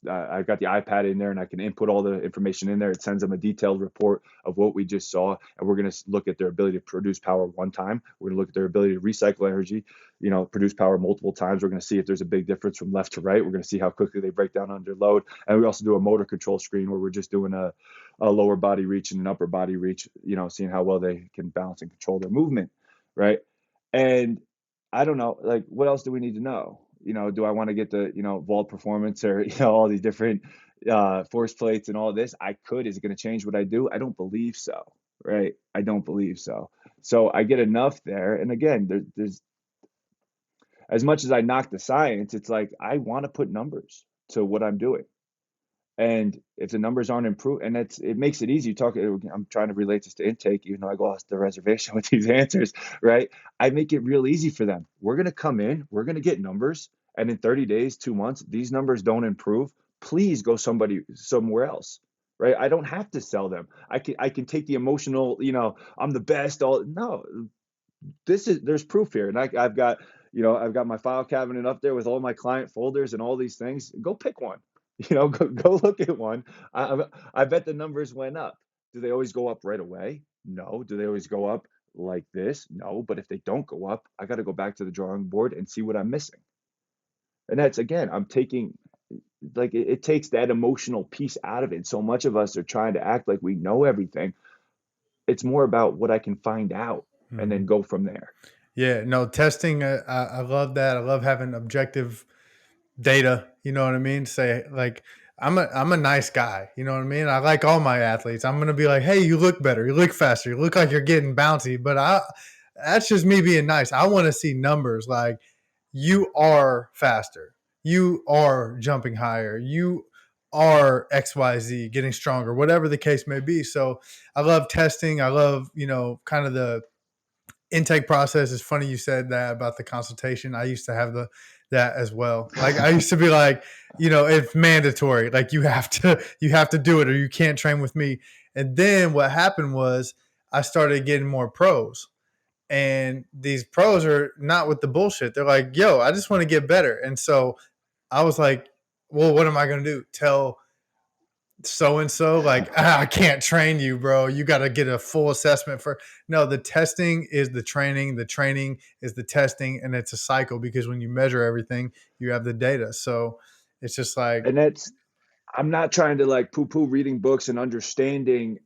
I've got the iPad in there and I can input all the information in there. It sends them a detailed report of what we just saw. And we're going to look at their ability to produce power one time. We're going to look at their ability to recycle energy, produce power multiple times. We're going to see if there's a big difference from left to right. We're going to see how quickly they break down under load. And we also do a motor control screen where we're just doing a lower body reach and an upper body reach, seeing how well they can balance and control their movement. Right. And I don't know, like, what else do we need to know? Do I want to get the, vault performance or, all these different force plates and all this? I could. Is it going to change what I do? I don't believe so. Right. I don't believe so. So I get enough there. And again, there's as much as I knock the science, it's like I want to put numbers to what I'm doing. And if the numbers aren't improved, and it makes it easy. I'm trying to relate this to intake, even though I go off the reservation with these answers, right? I make it real easy for them. We're going to come in, we're going to get numbers, and in 30 days, 2 months, these numbers don't improve. Please go somewhere else, right? I don't have to sell them. I can take the emotional, I'm the best. No, there's proof here, and I've got my file cabinet up there with all my client folders and all these things. Go pick one. Go look at one. I bet the numbers went up. Do they always go up right away? No. Do they always go up like this? No. But if they don't go up, I got to go back to the drawing board and see what I'm missing. And that's, again, I'm taking, like, it takes that emotional piece out of it. So much of us are trying to act like we know everything. It's more about what I can find out and then Mhm. go from there. Yeah, no, testing, I love that. I love having objective data, you know what I mean? Say like I'm a nice guy, you know what I mean? I like all my athletes. I'm gonna be like, hey, you look better, you look faster, you look like you're getting bouncy. But that's just me being nice. I want to see numbers like you are faster, you are jumping higher, you are XYZ getting stronger, whatever the case may be. So I love testing. I love, kind of the intake process. Is funny you said that about the consultation. I used to have that as well. Like I used to be like, it's mandatory. Like you have to do it or you can't train with me. And then what happened was I started getting more pros. And these pros are not with the bullshit. They're like, yo, I just want to get better. And so I was like, well, what am I going to do? Tell so and so like I can't train you, bro, you got to get a full assessment for. No, the testing is the training is the testing, and it's a cycle because when you measure everything you have the data. So it's just like And that's I'm not trying to like poo-poo reading books and understanding,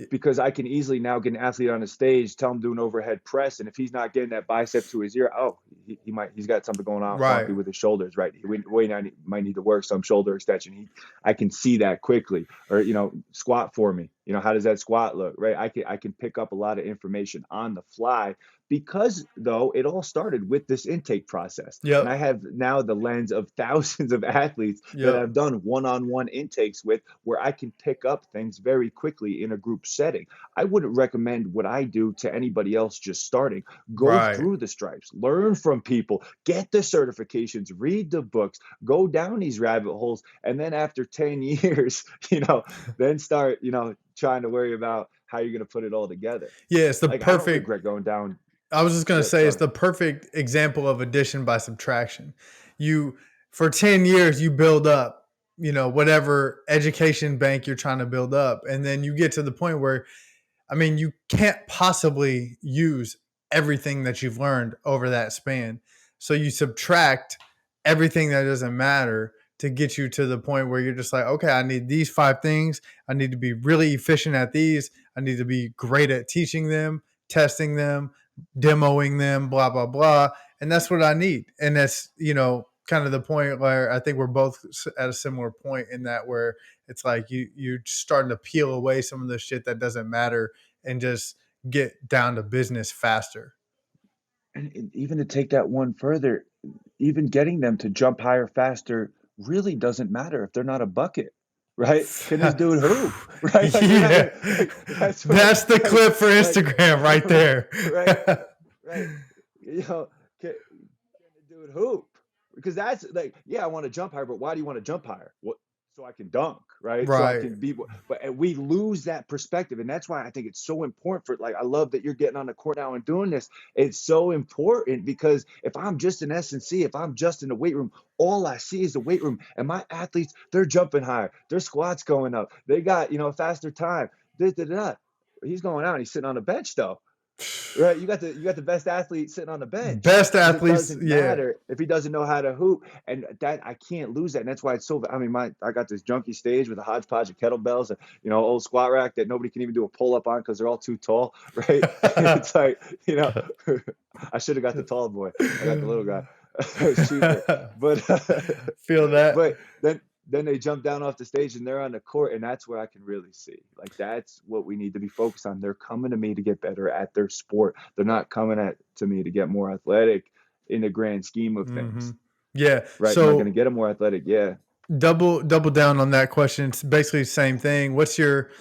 because I can easily now get an athlete on a stage, tell him do an overhead press, and if he's not getting that bicep to his ear, oh, he's got something going on right. wonky with his shoulders, right? Might need to work some shoulder extension. I can see that quickly, or squat for me. How does that squat look, right? I can pick up a lot of information on the fly because though it all started with this intake process, and Yep. I have now the lens of thousands of athletes that Yep. I've done one-on-one intakes with where I can pick up things very quickly in a group setting. I wouldn't recommend what I do to anybody else just starting. Go Right. through the stripes, learn from people, get the certifications, read the books, go down these rabbit holes, and then after 10 years, then start, trying to worry about how you're going to put it all together. Yeah, it's the Like, I don't perfect. regret going down. I was just gonna Yeah, say go it's ahead. the perfect example of addition by subtraction. You For 10 years you build up, whatever education bank you're trying to build up, and then you get to the point where you can't possibly use everything that you've learned over that span. So you subtract everything that doesn't matter to get you to the point where you're just like, okay, I need these 5 things. I need to be really efficient at these. I need to be great at teaching them, testing them, demoing them, blah, blah, blah. And that's what I need. And that's, kind of the point where I think we're both at a similar point in that where it's like you're starting to peel away some of the shit that doesn't matter and just get down to business faster. And even to take that one further, even getting them to jump higher, faster really doesn't matter if they're not a bucket, right? Can this dude hoop, right? Like we're not Yeah. gonna like that's what That's the like clip for like Instagram right there. right, right. You know, can the dude hoop? Because that's like, yeah, I want to jump higher, but why do you want to jump higher? What? So I can dunk, right? So I Right. can be, but we lose that perspective, and that's why I think it's so important for. Like, I love that you're getting on the court now and doing this. It's so important because if I'm just in S&C, if I'm just in the weight room, all I see is the weight room, and my athletes, they're jumping higher, their squats going up, they got faster time. Da, da, da. He's going out, and he's sitting on the bench though. Right, you got the best athlete sitting on the bench Best because it athletes, doesn't yeah. matter if he doesn't know how to hoop, and that I can't lose that, and that's why it's so. I mean, I got this junky stage with a hodgepodge of kettlebells, and old squat rack that nobody can even do a pull up on because they're all too tall, right? And it's like, I should have got the tall boy. I got the little guy. It's cheaper, but Feel that. but then they jump down off the stage and they're on the court, and that's where I can really see, like, that's what we need to be focused on. They're coming to me to get better at their sport. They're not coming to me to get more athletic in the grand scheme of things, Mhm. Yeah. right? Am I going to So get them more athletic? Yeah. double down on that question. It's basically the same thing. What's your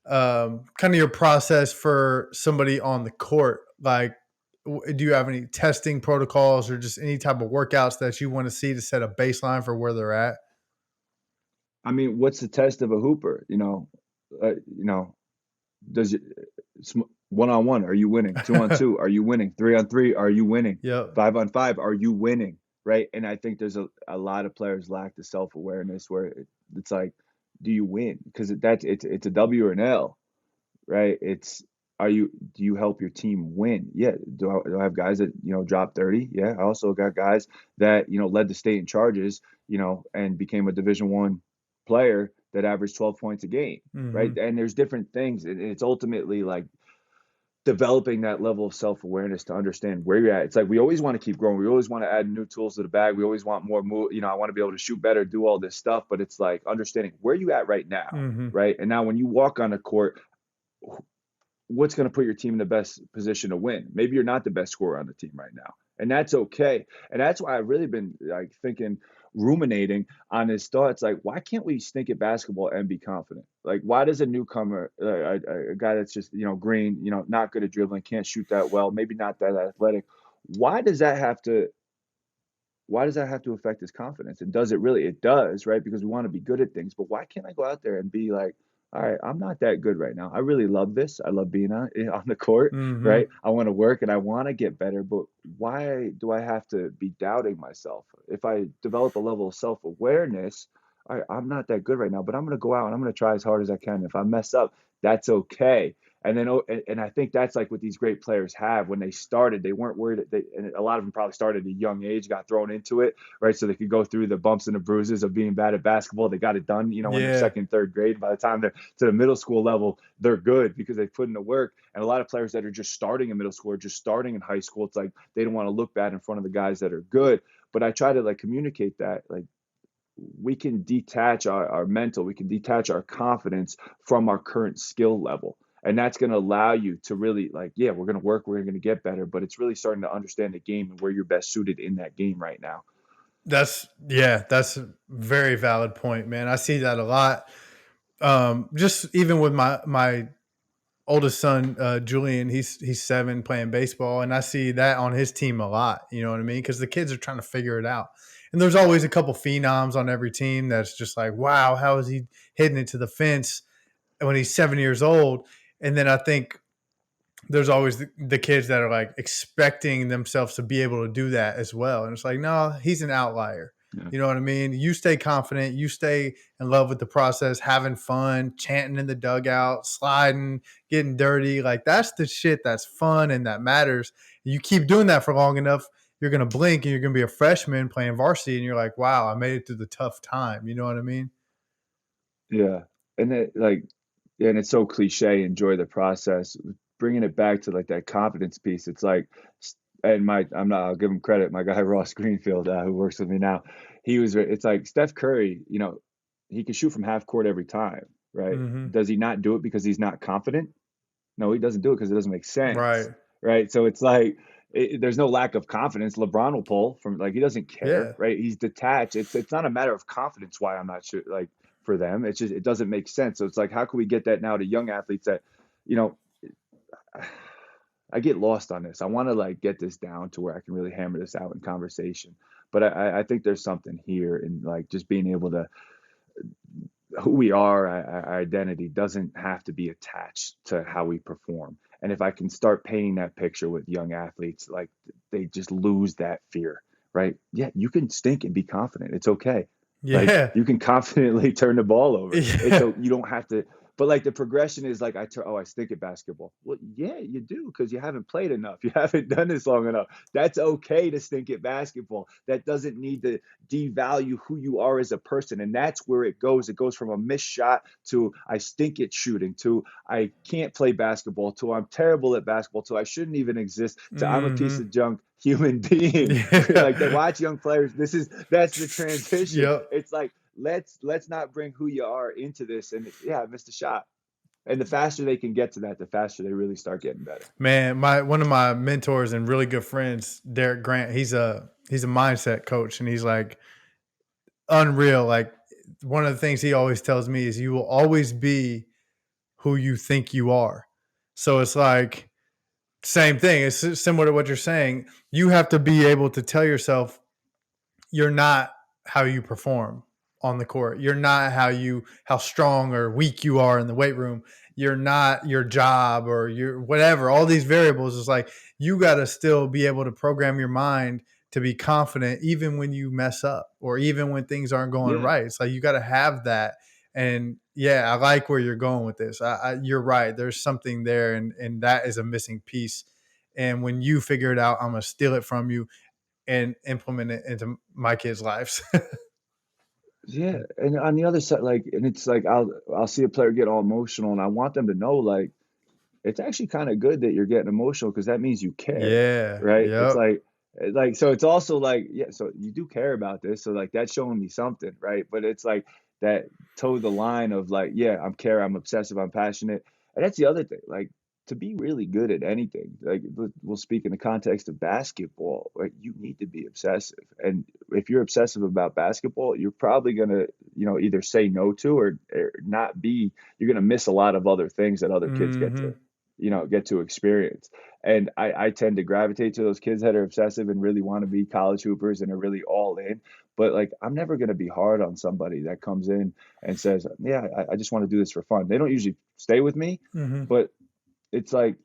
kind of your process for somebody on the court? Like, do you have any testing protocols or just any type of workouts that you want to see to set a baseline for where they're at? I mean, what's the test of a hooper? Does it one on one? Are you winning? Two on two? Are you winning? Three on three? Are you winning? Yep. 5 on 5? Are you winning? Right? And I think there's a lot of players lack the self awareness where it's like, do you win? Because it's a W or an L, right? Do you help your team win? Yeah. Do I have guys that drop 30? Yeah. I also got guys that led the state in charges, and became a Division 1 player that averaged 12 points a game, right? Hmm. And there's different things, and it's ultimately like developing that level of self-awareness to understand where you're at. It's like we always want to keep growing. We always want to add new tools to the bag. We always want more move. I want to be able to shoot better, do all this stuff, but it's like understanding where you at right now, Hmm. right? And now when you walk on the court, what's going to put your team in the best position to win? Maybe you're not the best scorer on the team right now, and that's okay. And that's why I've really been like thinking, ruminating on this thought. It's like, why can't we stink at basketball and be confident? Like, why does a newcomer, a guy that's just green, not good at dribbling, can't shoot that well, maybe not that athletic, why does that have to why does that have to affect his confidence? And does it really? It does, right? Because we want to be good at things. But why can't I go out there and be like, all right, I'm not that good right now. I really love this. I love being on the court, Hmm. right? I want to work and I want to get better. But why do I have to be doubting myself? If I develop a level of self awareness, all right, I'm not that good right now, but I'm going to go out and I'm going to try as hard as I can. If I mess up, that's okay. And then, and I think that's like what these great players have. When they started, they weren't worried. And a lot of them probably started at a young age, got thrown into it, right? So they could go through the bumps and the bruises of being bad at basketball. They got it done, in their Yeah. second, third grade. By the time they're to the middle school level, they're good because they put in the work. And a lot of players that are just starting in middle school or just starting in high school, it's like they don't want to look bad in front of the guys that are good. But I try to like communicate that, like, we can detach our mental, we can detach our confidence from our current skill level. And that's going to allow you to really, like, yeah, we're going to work, we're going to get better, but it's really starting to understand the game and where you're best suited in that game right now. That's a very valid point, man. I see that a lot. Just even with my oldest son, Julian, he's 7 playing baseball, and I see that on his team a lot. You know what I mean? Because the kids are trying to figure it out, and there's always a couple phenoms on every team that's just like, wow, how is he hitting it to the fence when he's 7 years old? And then I think there's always the kids that are like expecting themselves to be able to do that as well. And it's like, no, he's an outlier. Yeah. You know what I mean? You stay confident, you stay in love with the process, having fun, chanting in the dugout, sliding, getting dirty. Like that's the shit that's fun and that matters. You keep doing that for long enough, you're going to blink and you're going to be a freshman playing varsity and you're like, wow, I made it through the tough time. You know what I mean? Yeah. And it, like, yeah, and it's so cliche, enjoy the process. Bringing it back to like that confidence piece, it's like, and I'll give him credit. My guy Ross Greenfield, who works with me now, it's like Steph Curry, he can shoot from half court every time, right? Mm-hmm. Does he not do it because he's not confident? No, he doesn't do it because it doesn't make sense, Right. right? So it's like there's no lack of confidence. LeBron will pull from like he doesn't care, Yeah. right? He's detached. It's not a matter of confidence why I'm not sure like for them. It's just it doesn't make sense. So it's like how can we get that now to young athletes that you know I get lost on this. I want to like get this down to where I can really hammer this out in conversation. But I think there's something here in like just being able to who we are, our identity doesn't have to be attached to how we perform. And if I can start painting that picture with young athletes, like they just lose that fear, right? Yeah, you can stink and be confident. It's okay. Like Yeah. you can confidently turn the ball over. It's Yeah. so you don't have to. But like the progression is like I stink at basketball. Well, yeah, you do because you haven't played enough. You haven't done this long enough. That's okay to stink at basketball. That doesn't need to devalue who you are as a person. And that's where it goes. It goes from a missed shot to I stink at shooting to I can't play basketball to I'm terrible at basketball to I shouldn't even exist to I'm a piece Mhm. of junk human being. Yeah. Like they watch young players. That's the transition. Yep. It's like let's not bring who you are into this. And yeah, I missed a shot. And the faster they can get to that, the faster they really start getting better. Man, my one of my mentors and really good friends, Derek Grant, he's a mindset coach and he's like unreal. Like one of the things he always tells me is you will always be who you think you are. So it's like same thing. It's similar to what you're saying. You have to be able to tell yourself you're not how you perform on the court. You're not how strong or weak you are in the weight room. You're not your job or your whatever. All these variables is like you got to still be able to program your mind to be confident even when you mess up or even when things aren't going Yeah. right. It's like you got to have that. And yeah, I like where you're going with this. You're right. There's something there, and that is a missing piece. And when you figure it out, I'm gonna steal it from you and implement it into my kids' lives. Yeah. And on the other side, like, and it's like I'll see a player get all emotional and I want them to know like it's actually kind of good that you're getting emotional because that means you care, Yeah. right? It's Yep. like so it's also like yeah, so you do care about this, so like that's showing me something, right? But it's like that toe the line of like yeah, I'm care, I'm obsessive, I'm passionate, and that's the other thing, like to be really good at anything, like we'll speak in the context of basketball, right? You need to be obsessive, and if you're obsessive about basketball, you're probably gonna either say no to or not be. You're gonna miss a lot of other things that other kids Mhm. get to experience. And I tend to gravitate to those kids that are obsessive and really want to be college hoopers and are really all in. But like, I'm never going to be hard on somebody that comes in and says, yeah, I just want to do this for fun. They don't usually stay with me, Mhm. but it's like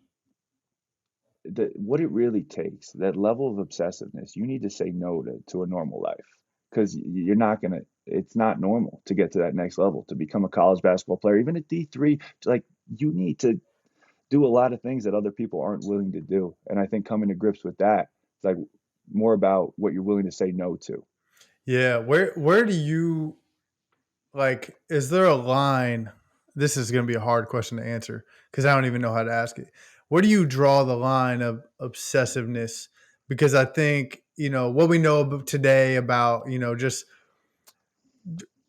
what it really takes, that level of obsessiveness, you need to say no to a normal life because you're not going to, it's not normal to get to that next level, to become a college basketball player, even at D3, like you need to do a lot of things that other people aren't willing to do. And I think coming to grips with that, it's like more about what you're willing to say no to. Yeah. Where do you like is there a line? This is gonna be a hard question to answer because I don't even know how to ask it. Where do you draw the line of obsessiveness? Because I think, what we know today about, just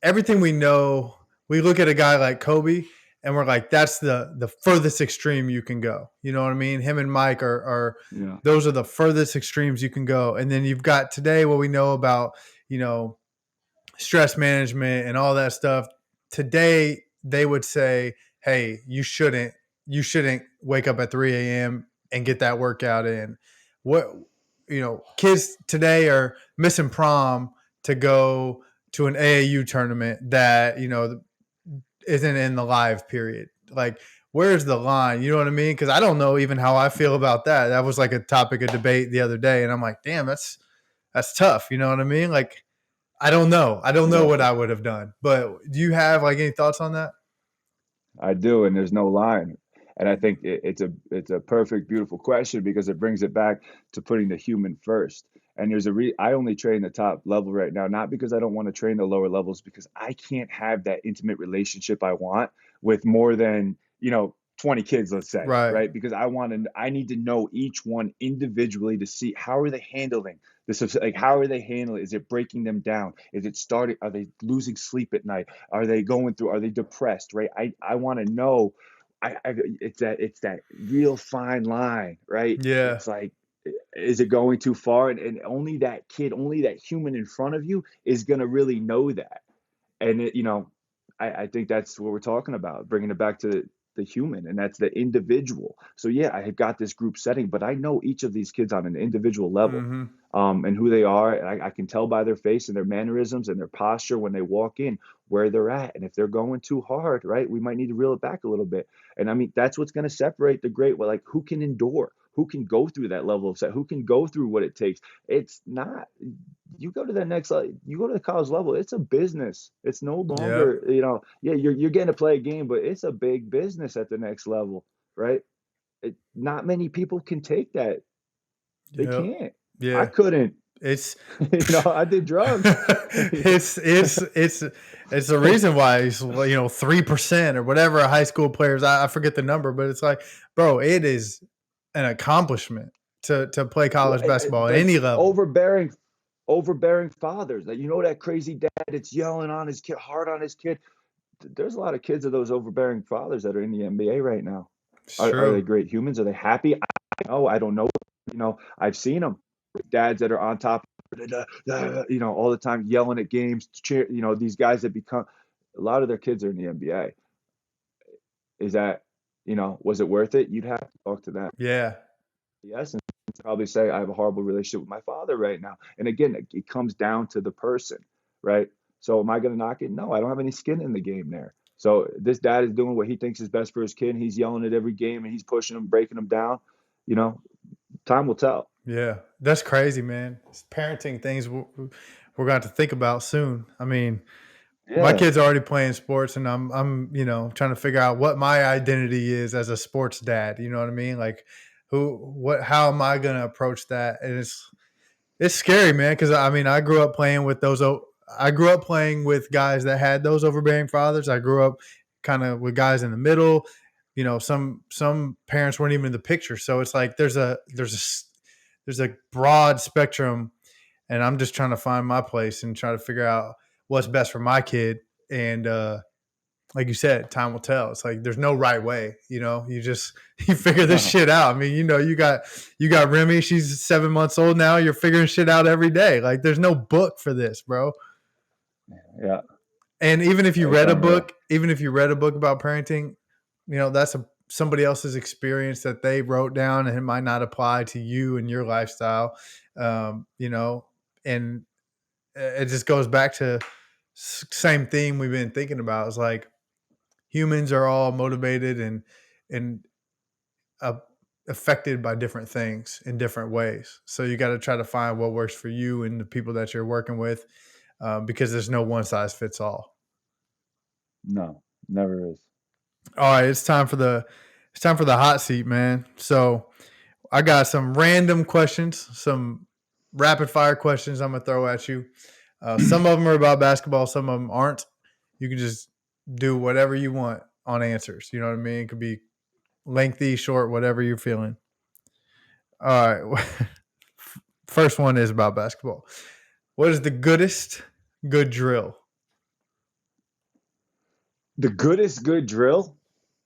everything we know, we look at a guy like Kobe and we're like, that's the furthest extreme you can go. You know what I mean? Him and Mike are Yeah. those are the furthest extremes you can go. And then you've got today what we know about, you know, stress management and all that stuff. Today they would say, hey, you shouldn't wake up at 3 a.m. and get that workout in. What kids today are missing prom to go to an AAU tournament that isn't in the live period. Like, where's the line? You know what I mean? Because I don't know even how I feel about that. That was like a topic of debate the other day, and I'm like, damn, that's tough. You know what I mean? Like, I don't know. I don't know Yeah. what I would have done. But do you have like any thoughts on that? I do, and there's no line. And I think it's a perfect, beautiful question because it brings it back to putting the human first. And I only train the top level right now, not because I don't want to train the lower levels, because I can't have that intimate relationship I want with more than 20 kids, let's say, Right. right? Because I need to know each one individually to see how are they handling this, like how are they handling? Is it breaking them down? Is it starting? Are they losing sleep at night? Are they going through? Are they depressed? Right? I want to know. it's that real fine line, right? Yeah. It's like, is it going too far? And only that kid, only that human in front of you is gonna really know that. And I think that's what we're talking about, bringing it back to the human, and that's the individual. So yeah, I have got this group setting, but I know each of these kids on an individual level, Mm-hmm. and who they are. And I can tell by their face and their mannerisms and their posture when they walk in where they're at. And if they're going too hard, right, we might need to reel it back a little bit. And I mean, that's what's going to separate the great. Well, like, who can endure, who can go through that level of set, who can go through what it takes. It's not, you go to the next level, you go to the college level, it's a business. It's no Yep. longer, yeah, you're getting to play a game, but it's a big business at the next level, right? Not many people can take that. They Yep. can't. I Yeah. couldn't. It's I did drugs. it's the reason why it's 3% or whatever high school players. I forget the number, but it's like, bro, it is an accomplishment to play college basketball at Like any level. overbearing fathers. Like, that crazy dad that's yelling on his kid, hard on his kid. There's a lot of kids of those overbearing fathers that are in the NBA right now. It's Are they true. great humans? Are they happy? I don't know. I've seen them. Dads that are on top, all the time yelling at games. Cheer, these guys that become, a lot of their kids are in the NBA. Is that, was it worth it? You'd have to talk to them. Yeah. Yes, and probably say I have a horrible relationship with my father right now. And again, it comes down to the person, right? So am I going to knock it? No, I don't have any skin in the game there. So this dad is doing what he thinks is best for his kid. And he's yelling at every game and he's pushing him, breaking him down. You know, time will tell. Yeah. That's crazy, man. It's parenting things we're going to have to think about soon. I mean, my Yeah, kid's already playing sports, and I'm trying to figure out what my identity is as a sports dad. You know what I mean? Like, how am I gonna approach that? And it's scary, man, because I mean, I grew up playing with those. I grew up playing with guys that had those overbearing fathers. I grew up kind of with guys in the middle. Some parents weren't even in the picture, so it's like there's a broad spectrum, and I'm just trying to find my place and try to figure out what's best for my kid. And like you said, time will tell. It's like there's no right way. You just you figure this no, shit out. I mean, you got Remy. She's 7 months old now. You're figuring shit out every day. Like there's no book for this, bro. yeah, And even if you it's read a unreal. book, even if you read a book about parenting, that's somebody else's experience that they wrote down, and it might not apply to you and your lifestyle. And it just goes back to same theme we've been thinking about. It's like humans are all motivated and uh, affected by different things in different ways. So you got to try to find what works for you and the people that you're working with, because there's no one size fits all. No, never is. All right, it's time for the hot seat, man. So I got some random questions, some rapid fire questions I'm gonna throw at you. Some of them are about basketball, some of them aren't. You can just do whatever you want on answers. You know what I mean? It could be lengthy, short, whatever you're feeling. All right. First one is about basketball. What is the goodest good drill? The goodest good drill.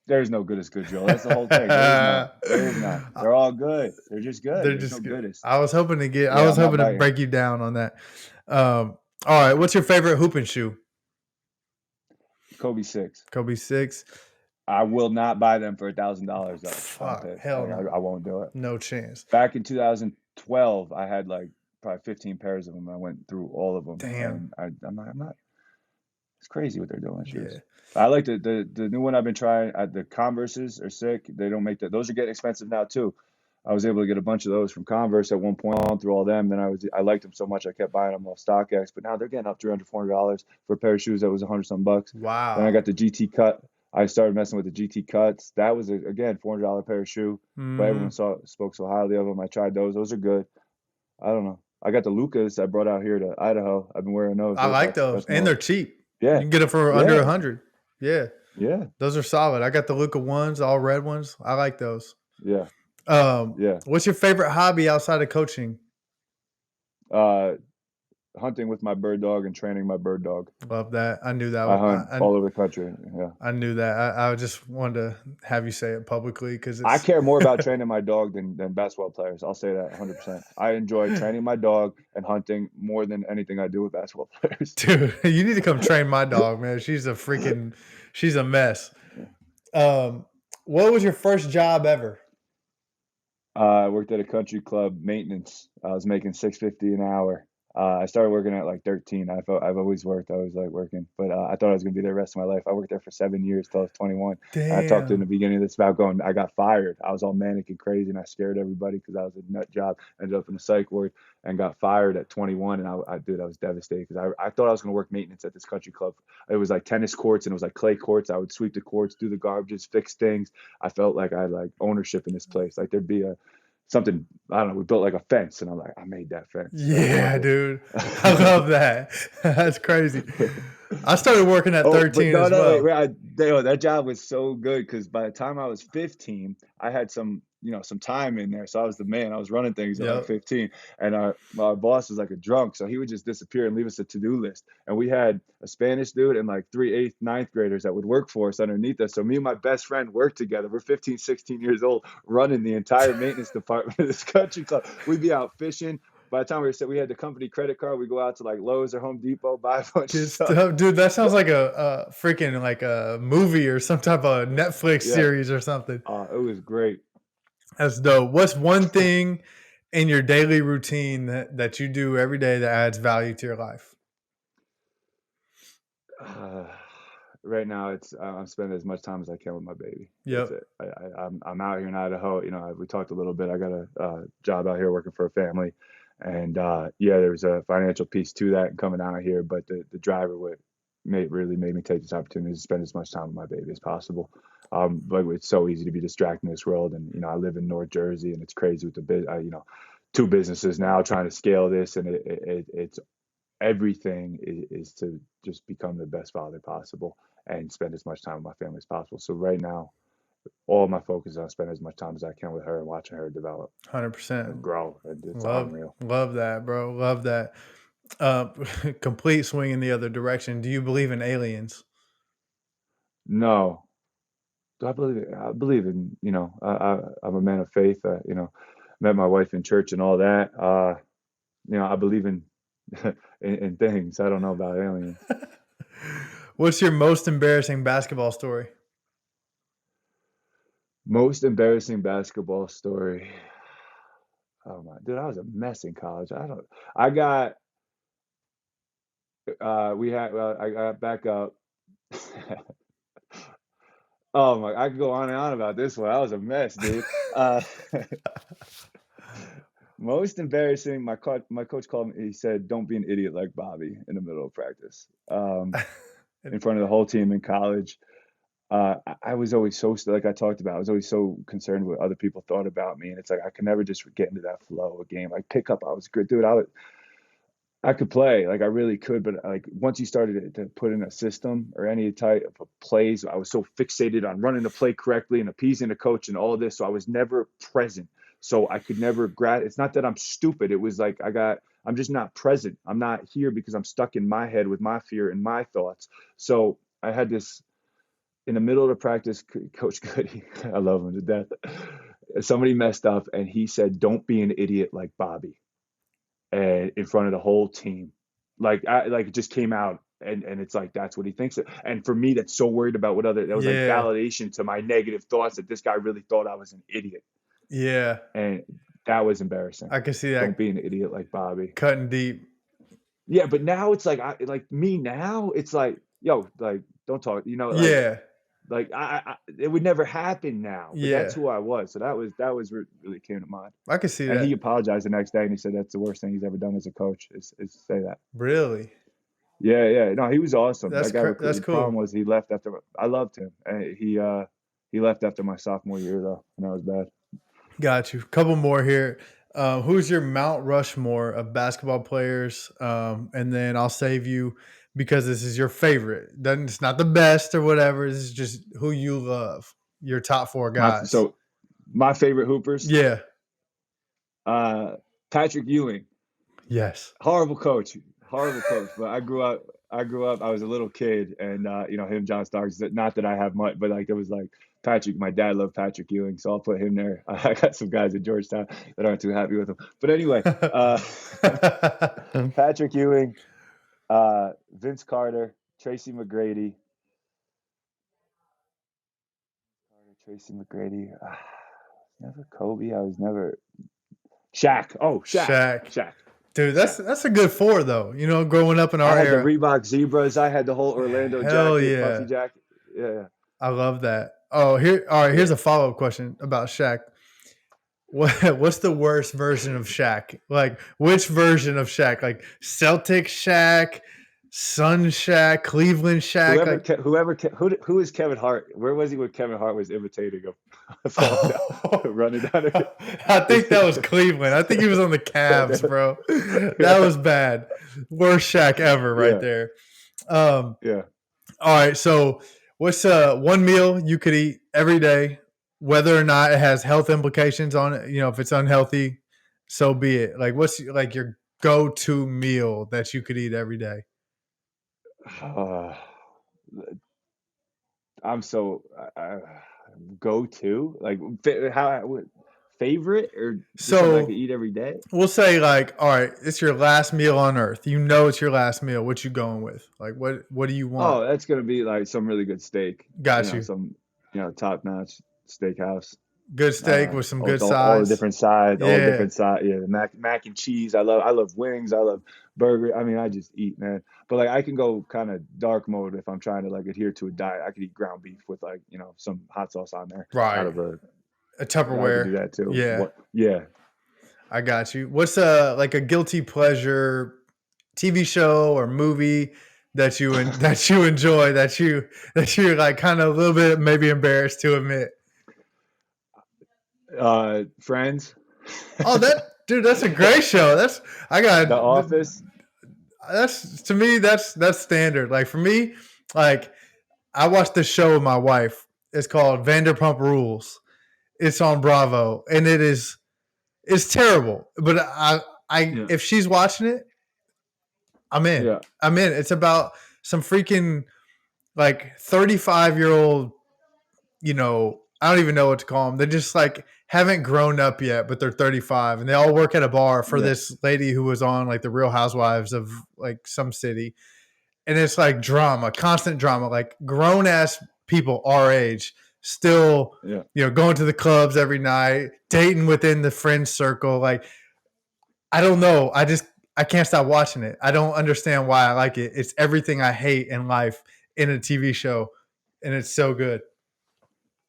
There's no goodest good drill. That's the whole thing. There is none. There is none. They're all good. They're just good. They're There's no just good. goodest. I was hoping to get. I Yeah, was I'm not hoping to biting. break you down on that. All right. What's your favorite hooping shoe? Kobe 6. Kobe 6. I will not buy them for $1,000 though. I'm Fuck. pissed. Hell I no. won't do it. No chance. Back in 2012, I had like probably 15 pairs of them. I went through all of them, Damn. and I'm not. It's crazy what they're doing with shoes. Yeah. I like the new one I've been trying. The Converses are sick. They don't make that. Those are getting expensive now too. I was able to get a bunch of those from Converse at one point on through all them. Then I liked them so much I kept buying them off StockX. But now they're getting up $300, $400 for a pair of shoes that was 100 some bucks. Then I Wow. got the GT Cut. I started messing with the GT Cuts. That was again $400 pair of shoe, but everyone Hmm. spoke so highly of them. I tried those. Those are good. I don't know. I got the Lucas I brought out here to Idaho. I've been wearing those. I like That's those, that's and they're more. cheap. You Yeah, can get them for under yeah, 100. Yeah, yeah, those are solid. I got the Luca ones, all red ones. I like those. yeah, yeah. What's your favorite hobby outside of coaching? Uh, hunting with my bird dog and training my bird dog. Love that. I knew that. I hunt all over the country. Yeah. I knew that. I just wanted to have you say it publicly because I it's care more about training my dog than basketball players. I'll say that 100%. I enjoy training my dog and hunting more than anything I do with basketball players. dude. You need to come train my dog, man. She's a mess. Um, what was your first job ever? I worked at a country club maintenance. I was making 650 an hour. I started working at like 13. I've always worked. I always like working, but I thought I was going to be there the rest of my life. I worked there for 7 years till I was 21. And I talked in the Damn. beginning of this about going. I got fired. I was all manic and crazy, and I scared everybody because I was a nut job. Ended up in a psych ward and got fired at 21. And I was devastated because I thought I was going to work maintenance at this country club. It was like tennis courts and it was like clay courts. I would sweep the courts, do the garbages, fix things. I felt like I had like ownership in this place. Like there'd be a something, I don't know, we built like a fence and I'm like, I made that fence. I Yeah, love dude. I love that. That's crazy. it. I started working at Oh, but 13 no, as no, wait, well. wait. That job was so good because by the time I was 15, I had some time in there. So I was the man. I was running things at like Yep. 15, and our boss was like a drunk, so he would just disappear and leave us a to-do list. And we had a Spanish dude and like three eighth, ninth graders that would work for us underneath us. So me and my best friend worked together. We're 15, 16 years old, running the entire maintenance department of this country club. We'd be out fishing. By the time we had the company credit card, we go out to like Lowe's or Home Depot, buy a bunch of Good stuff. stuff. Dude, that sounds like a freaking like a movie or some type of Netflix Yeah, series or something. it was great. That's dope. What's one thing in your daily routine that you do every day that adds value to your life? Uh, right now, it's I'm spending as much time as I can with my baby. That's Yep. it. I'm out here in Idaho. We talked a little bit. I got a job out here working for a family, and yeah, there's a financial piece to that coming out here. But the driver really made me take this opportunity to spend as much time with my baby as possible. But it's so easy to be distracted in this world, and I live in North Jersey, and it's crazy with the two businesses now trying to scale this, and it's everything is to just become the best father possible and spend as much time with my family as possible. So right now, all my focus is on spending as much time as I can with her and watching her develop 100%. and grow. And it's Love unreal. love that, bro. Love that. Uh, complete swing in the other direction. Do you believe in aliens? No, do I believe it? I believe in, I'm a man of faith. Met my wife in church and all that. I believe in, in things. I don't know about aliens. What's your most embarrassing basketball story? Most embarrassing basketball story. Oh my, dude, I was a mess in college. I got, well, I got back up. Oh my, I could go on and on about this one. I was a mess, dude. Uh, most embarrassing, my coach called me. He said, "Don't be an idiot like Bobby in the middle of practice, in front of the whole team in college." I was always like I talked about. I was always so concerned with what other people thought about me, and it's like I could never just get into that flow of game. Like pick up, I was good, dude. I could play, like I really could, but like once you started to put in a system or any type of plays, I was so fixated on running the play correctly and appeasing the coach and all of this, so I was never present. So I could never It's not that I'm stupid. It was like I'm just not present. I'm not here because I'm stuck in my head with my fear and my thoughts. So I had this in the middle of the practice, Coach Goody, I love him to death. Somebody messed up, and he said, "Don't be an idiot like Bobby." And in front of the whole team. Like it just came out and it's like that's what he thinks of. And for me, that's so worried about that was like Yeah. validation to my negative thoughts that this guy really thought I was an idiot. Yeah. And that was embarrassing. I can see Don't that be an idiot like Bobby. cutting deep. Yeah, but now it's like like me now, it's like, yo, like don't talk, Yeah. like it would never happen now, but that's Yeah. who I was. So that was really came to mind. I can see And he that. apologized the next day and he said that's the worst thing he's ever done as a coach is to say that. Really? Yeah, yeah. No, he was awesome. That guy That's recruited. The problem cool. was he left after I loved him. And he left after my sophomore year though, and that was bad. Got you. Couple more here. Who's your Mount Rushmore of basketball players? And then I'll save you because this is your favorite. Doesn't It's not the best or whatever. This is just who you love. Your top four My guys. so my favorite hoopers, Yeah. uh Patrick Ewing, Yes. horrible coach. horrible coach. But I grew up. I was a little kid, and him, John Starks. Not that I have much, but like there was like Patrick. My dad loved Patrick Ewing, so I'll put him there. I got some guys at Georgetown that aren't too happy with him. But anyway, Patrick Ewing, Vince Carter, Tracy McGrady, never Kobe. I was never Shaq. Oh, Shaq, Shaq. Shaq, Dude, Shaq. that's a good four though. You know, growing up in I our had the era. Reebok Zebras. I had the whole Orlando Hell jacket, puffy yeah. jacket. Yeah, I love that. Oh, here all right, yeah. here's a follow-up question about Shaq. What's the worst version of Shaq? Like which version of Shaq? Like Celtic Shaq, Sun Shaq, Cleveland Shaq? Whoever, Like Ke- whoever, Ke- who is Kevin Hart? Where was he when Kevin Hart was imitating him, falling down, oh, running down? I think that was Cleveland. I think he was on the Cavs, bro. That Yeah, was bad. Worst Shaq ever right yeah, there. Um, yeah. all right, so what's one meal you could eat every day, whether or not it has health implications on it? You know, if it's unhealthy, so be it. Like, what's like your go-to meal that you could eat every day? Uh, I'm so go to like favorite or just something I could So eat every day. we'll say like, all right, it's your last meal on Earth. You know, it's your last meal. What you going with? Like, what do you want? Oh, that's gonna be like some really good steak. Got you. Some top notch steakhouse. Good steak with some good All the sides. different sides, all the Yeah, different sides. Yeah, the mac and cheese. I love wings. I love burger. I mean, I just eat, man. But like, I can go kind of dark mode if I'm trying to like adhere to a diet. I could eat ground beef with like some hot sauce on there out right. of a. A I could do Tupperware. that too. Yeah, What? Yeah. I got you. What's a like a guilty pleasure TV show or movie that that you enjoy that you're like kind of a little bit maybe embarrassed to admit? Friends. Oh, that dude, that's a great show. That's I The got Office. that's to me that's standard. Like for me, like I watched this show with my wife. It's called Vanderpump Rules. It's on Bravo, and it's terrible. But I Yeah. if she's watching it, I'm in. Yeah. I'm in. It's about some freaking like 35-year-old, I don't even know what to call them. They just like haven't grown up yet, but they're 35 and they all work at a bar for Yeah. this lady who was on like the Real Housewives of like some city. And it's like drama, constant drama, like grown ass people our age still, Yeah. going to the clubs every night, dating within the friend circle. Like, I don't know. I can't stop watching it. I don't understand why I like it. It's everything I hate in life in a TV show, and it's so good.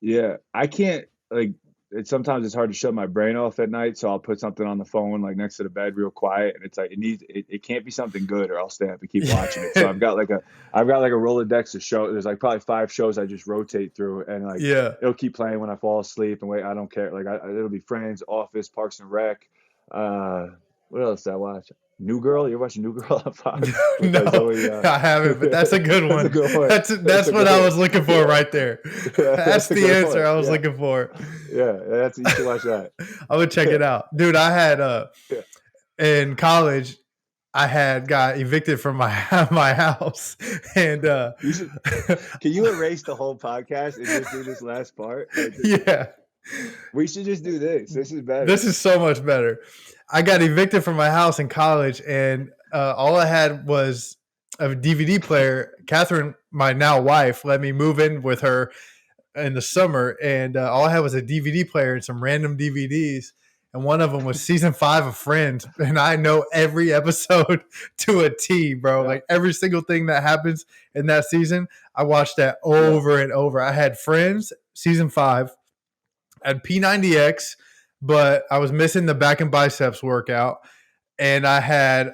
Yeah, I can't like sometimes it's hard to shut my brain off at night, so I'll put something on the phone like next to the bed real quiet and it's like it can't be something good or I'll stay up and keep watching it. So I've got like a Rolodex of shows. There's like probably 5 shows I just rotate through and like Yeah. it'll keep playing when I fall asleep and wait, I don't care. Like it'll be Friends, Office, Parks and Rec. Uh what else did I watch? New Girl, you're watching New Girl on Fox with No, Zoe I haven't, but that's a good that's a one. good one. That's That's a what good I one. was looking for Yeah. right there. Yeah, That's that's a the good answer one. I was Yeah. looking for. Yeah, you should watch that. I would check Yeah, it out. Dude, I had yeah. in college I had got evicted from my my house and You should. Can you erase the whole podcast and just do this last part? Like, yeah. we should just do this. This is This better. is so much better. I got evicted from my house in college, and all I had was a DVD player. Catherine, my now wife, let me move in with her in the summer, and all I had was a DVD player and some random DVDs. And one of them was season 5 of Friends, and I know every episode to a T, bro. Yeah, Like every single thing that happens in that season, I watched that yeah, over and over. I had Friends season 5, at P90X, but I was missing the back and biceps workout, and I had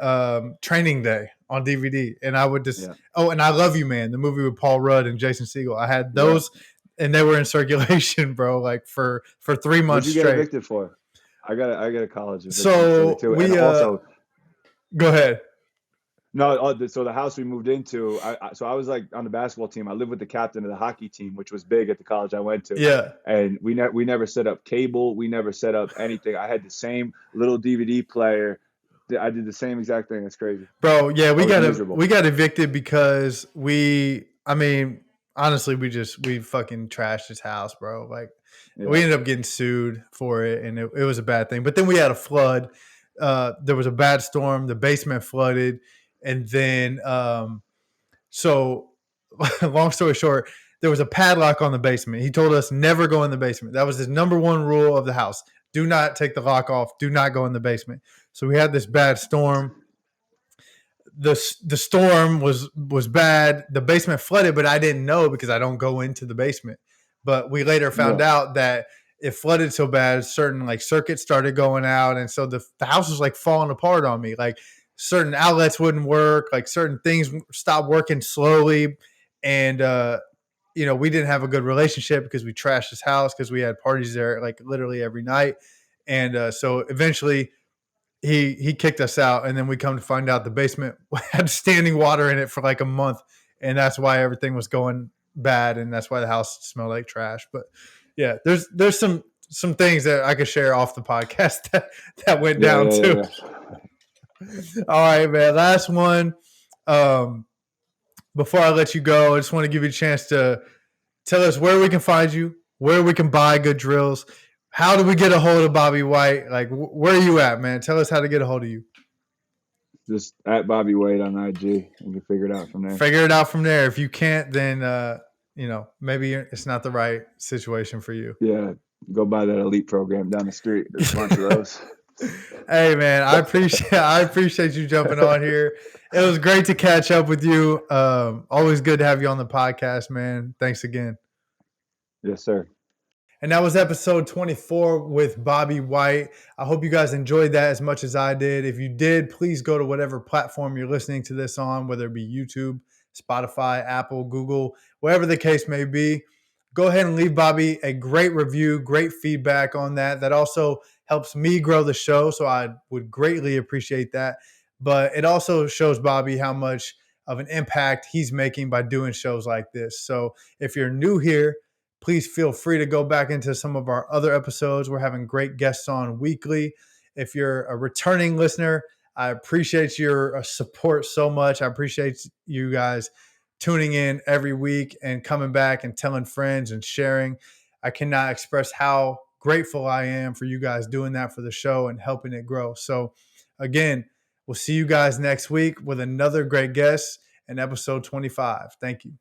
Training Day on DVD, and I would just yeah, and I Love You Man, the movie with Paul Rudd and Jason Segel. I had yeah. those, and they were in circulation, bro, like for three What'd months you get straight. evicted for? I got a college eviction story So too, and we also go ahead. no. So the house we moved into, so I was like on the basketball team. I lived with the captain of the hockey team, which was big at the college I went to. Yeah, And we never set up cable. We never set up anything. I had the same little DVD player I did the same exact thing. That's crazy. Bro, yeah, I we was got miserable. we got evicted because I mean, honestly, we fucking trashed his house, bro. Like we Yeah. ended up getting sued for it, and it was a bad thing. But then we had a flood. There was a bad storm. The basement flooded, and then so long story short, there was a padlock on the basement. He told us never go in the basement. That was his number one rule of the house. Do not take the lock off. Do not go in the basement. So we had this bad storm. The storm was bad. The basement flooded, but I didn't know because I don't go into the basement. But we later found Yeah. out that it flooded so bad, certain like circuits started going out, and so the house was like falling apart on me. Like certain outlets wouldn't work, like certain things stopped working slowly, and we didn't have a good relationship because we trashed his house because we had parties there like literally every night, and so eventually he kicked us out, and then we come to find out the basement had standing water in it for like a month, and that's why everything was going bad, and that's why the house smelled like trash. But yeah, there's some things that I could share off the podcast that went Yeah. down Yeah. too. Yeah. All right, man. Last one. Um, Before I let you go, I just want to give you a chance to tell us where we can find you, where we can buy good drills. How do we get a hold of Bobby Whyte? Like, where are you at, man? Tell us how to get a hold of you. Just at Bobby Whyte on IG, and you figure it out from there. Figure it out from there. If you can't, then maybe it's not the right situation for you. Yeah. Go buy that elite program down the street. There's a bunch of those. Hey man, I appreciate you jumping on here. It was great to catch up with you. Always good to have you on the podcast, man. Thanks again. Yes, sir. And that was episode 24 with Bobby Whyte. I hope you guys enjoyed that as much as I did. If you did, please go to whatever platform you're listening to this on, whether it be YouTube, Spotify, Apple, Google, whatever the case may be. Go ahead and leave Bobby a great review, great feedback on that. That also helps me grow the show, so I would greatly appreciate that. But it also shows Bobby how much of an impact he's making by doing shows like this. So if you're new here, please feel free to go back into some of our other episodes. We're having great guests on weekly. If you're a returning listener, I appreciate your support so much. I appreciate you guys tuning in every week and coming back and telling friends and sharing. I cannot express how grateful I am for you guys doing that for the show and helping it grow. So, again, we'll see you guys next week with another great guest in episode 25. Thank you.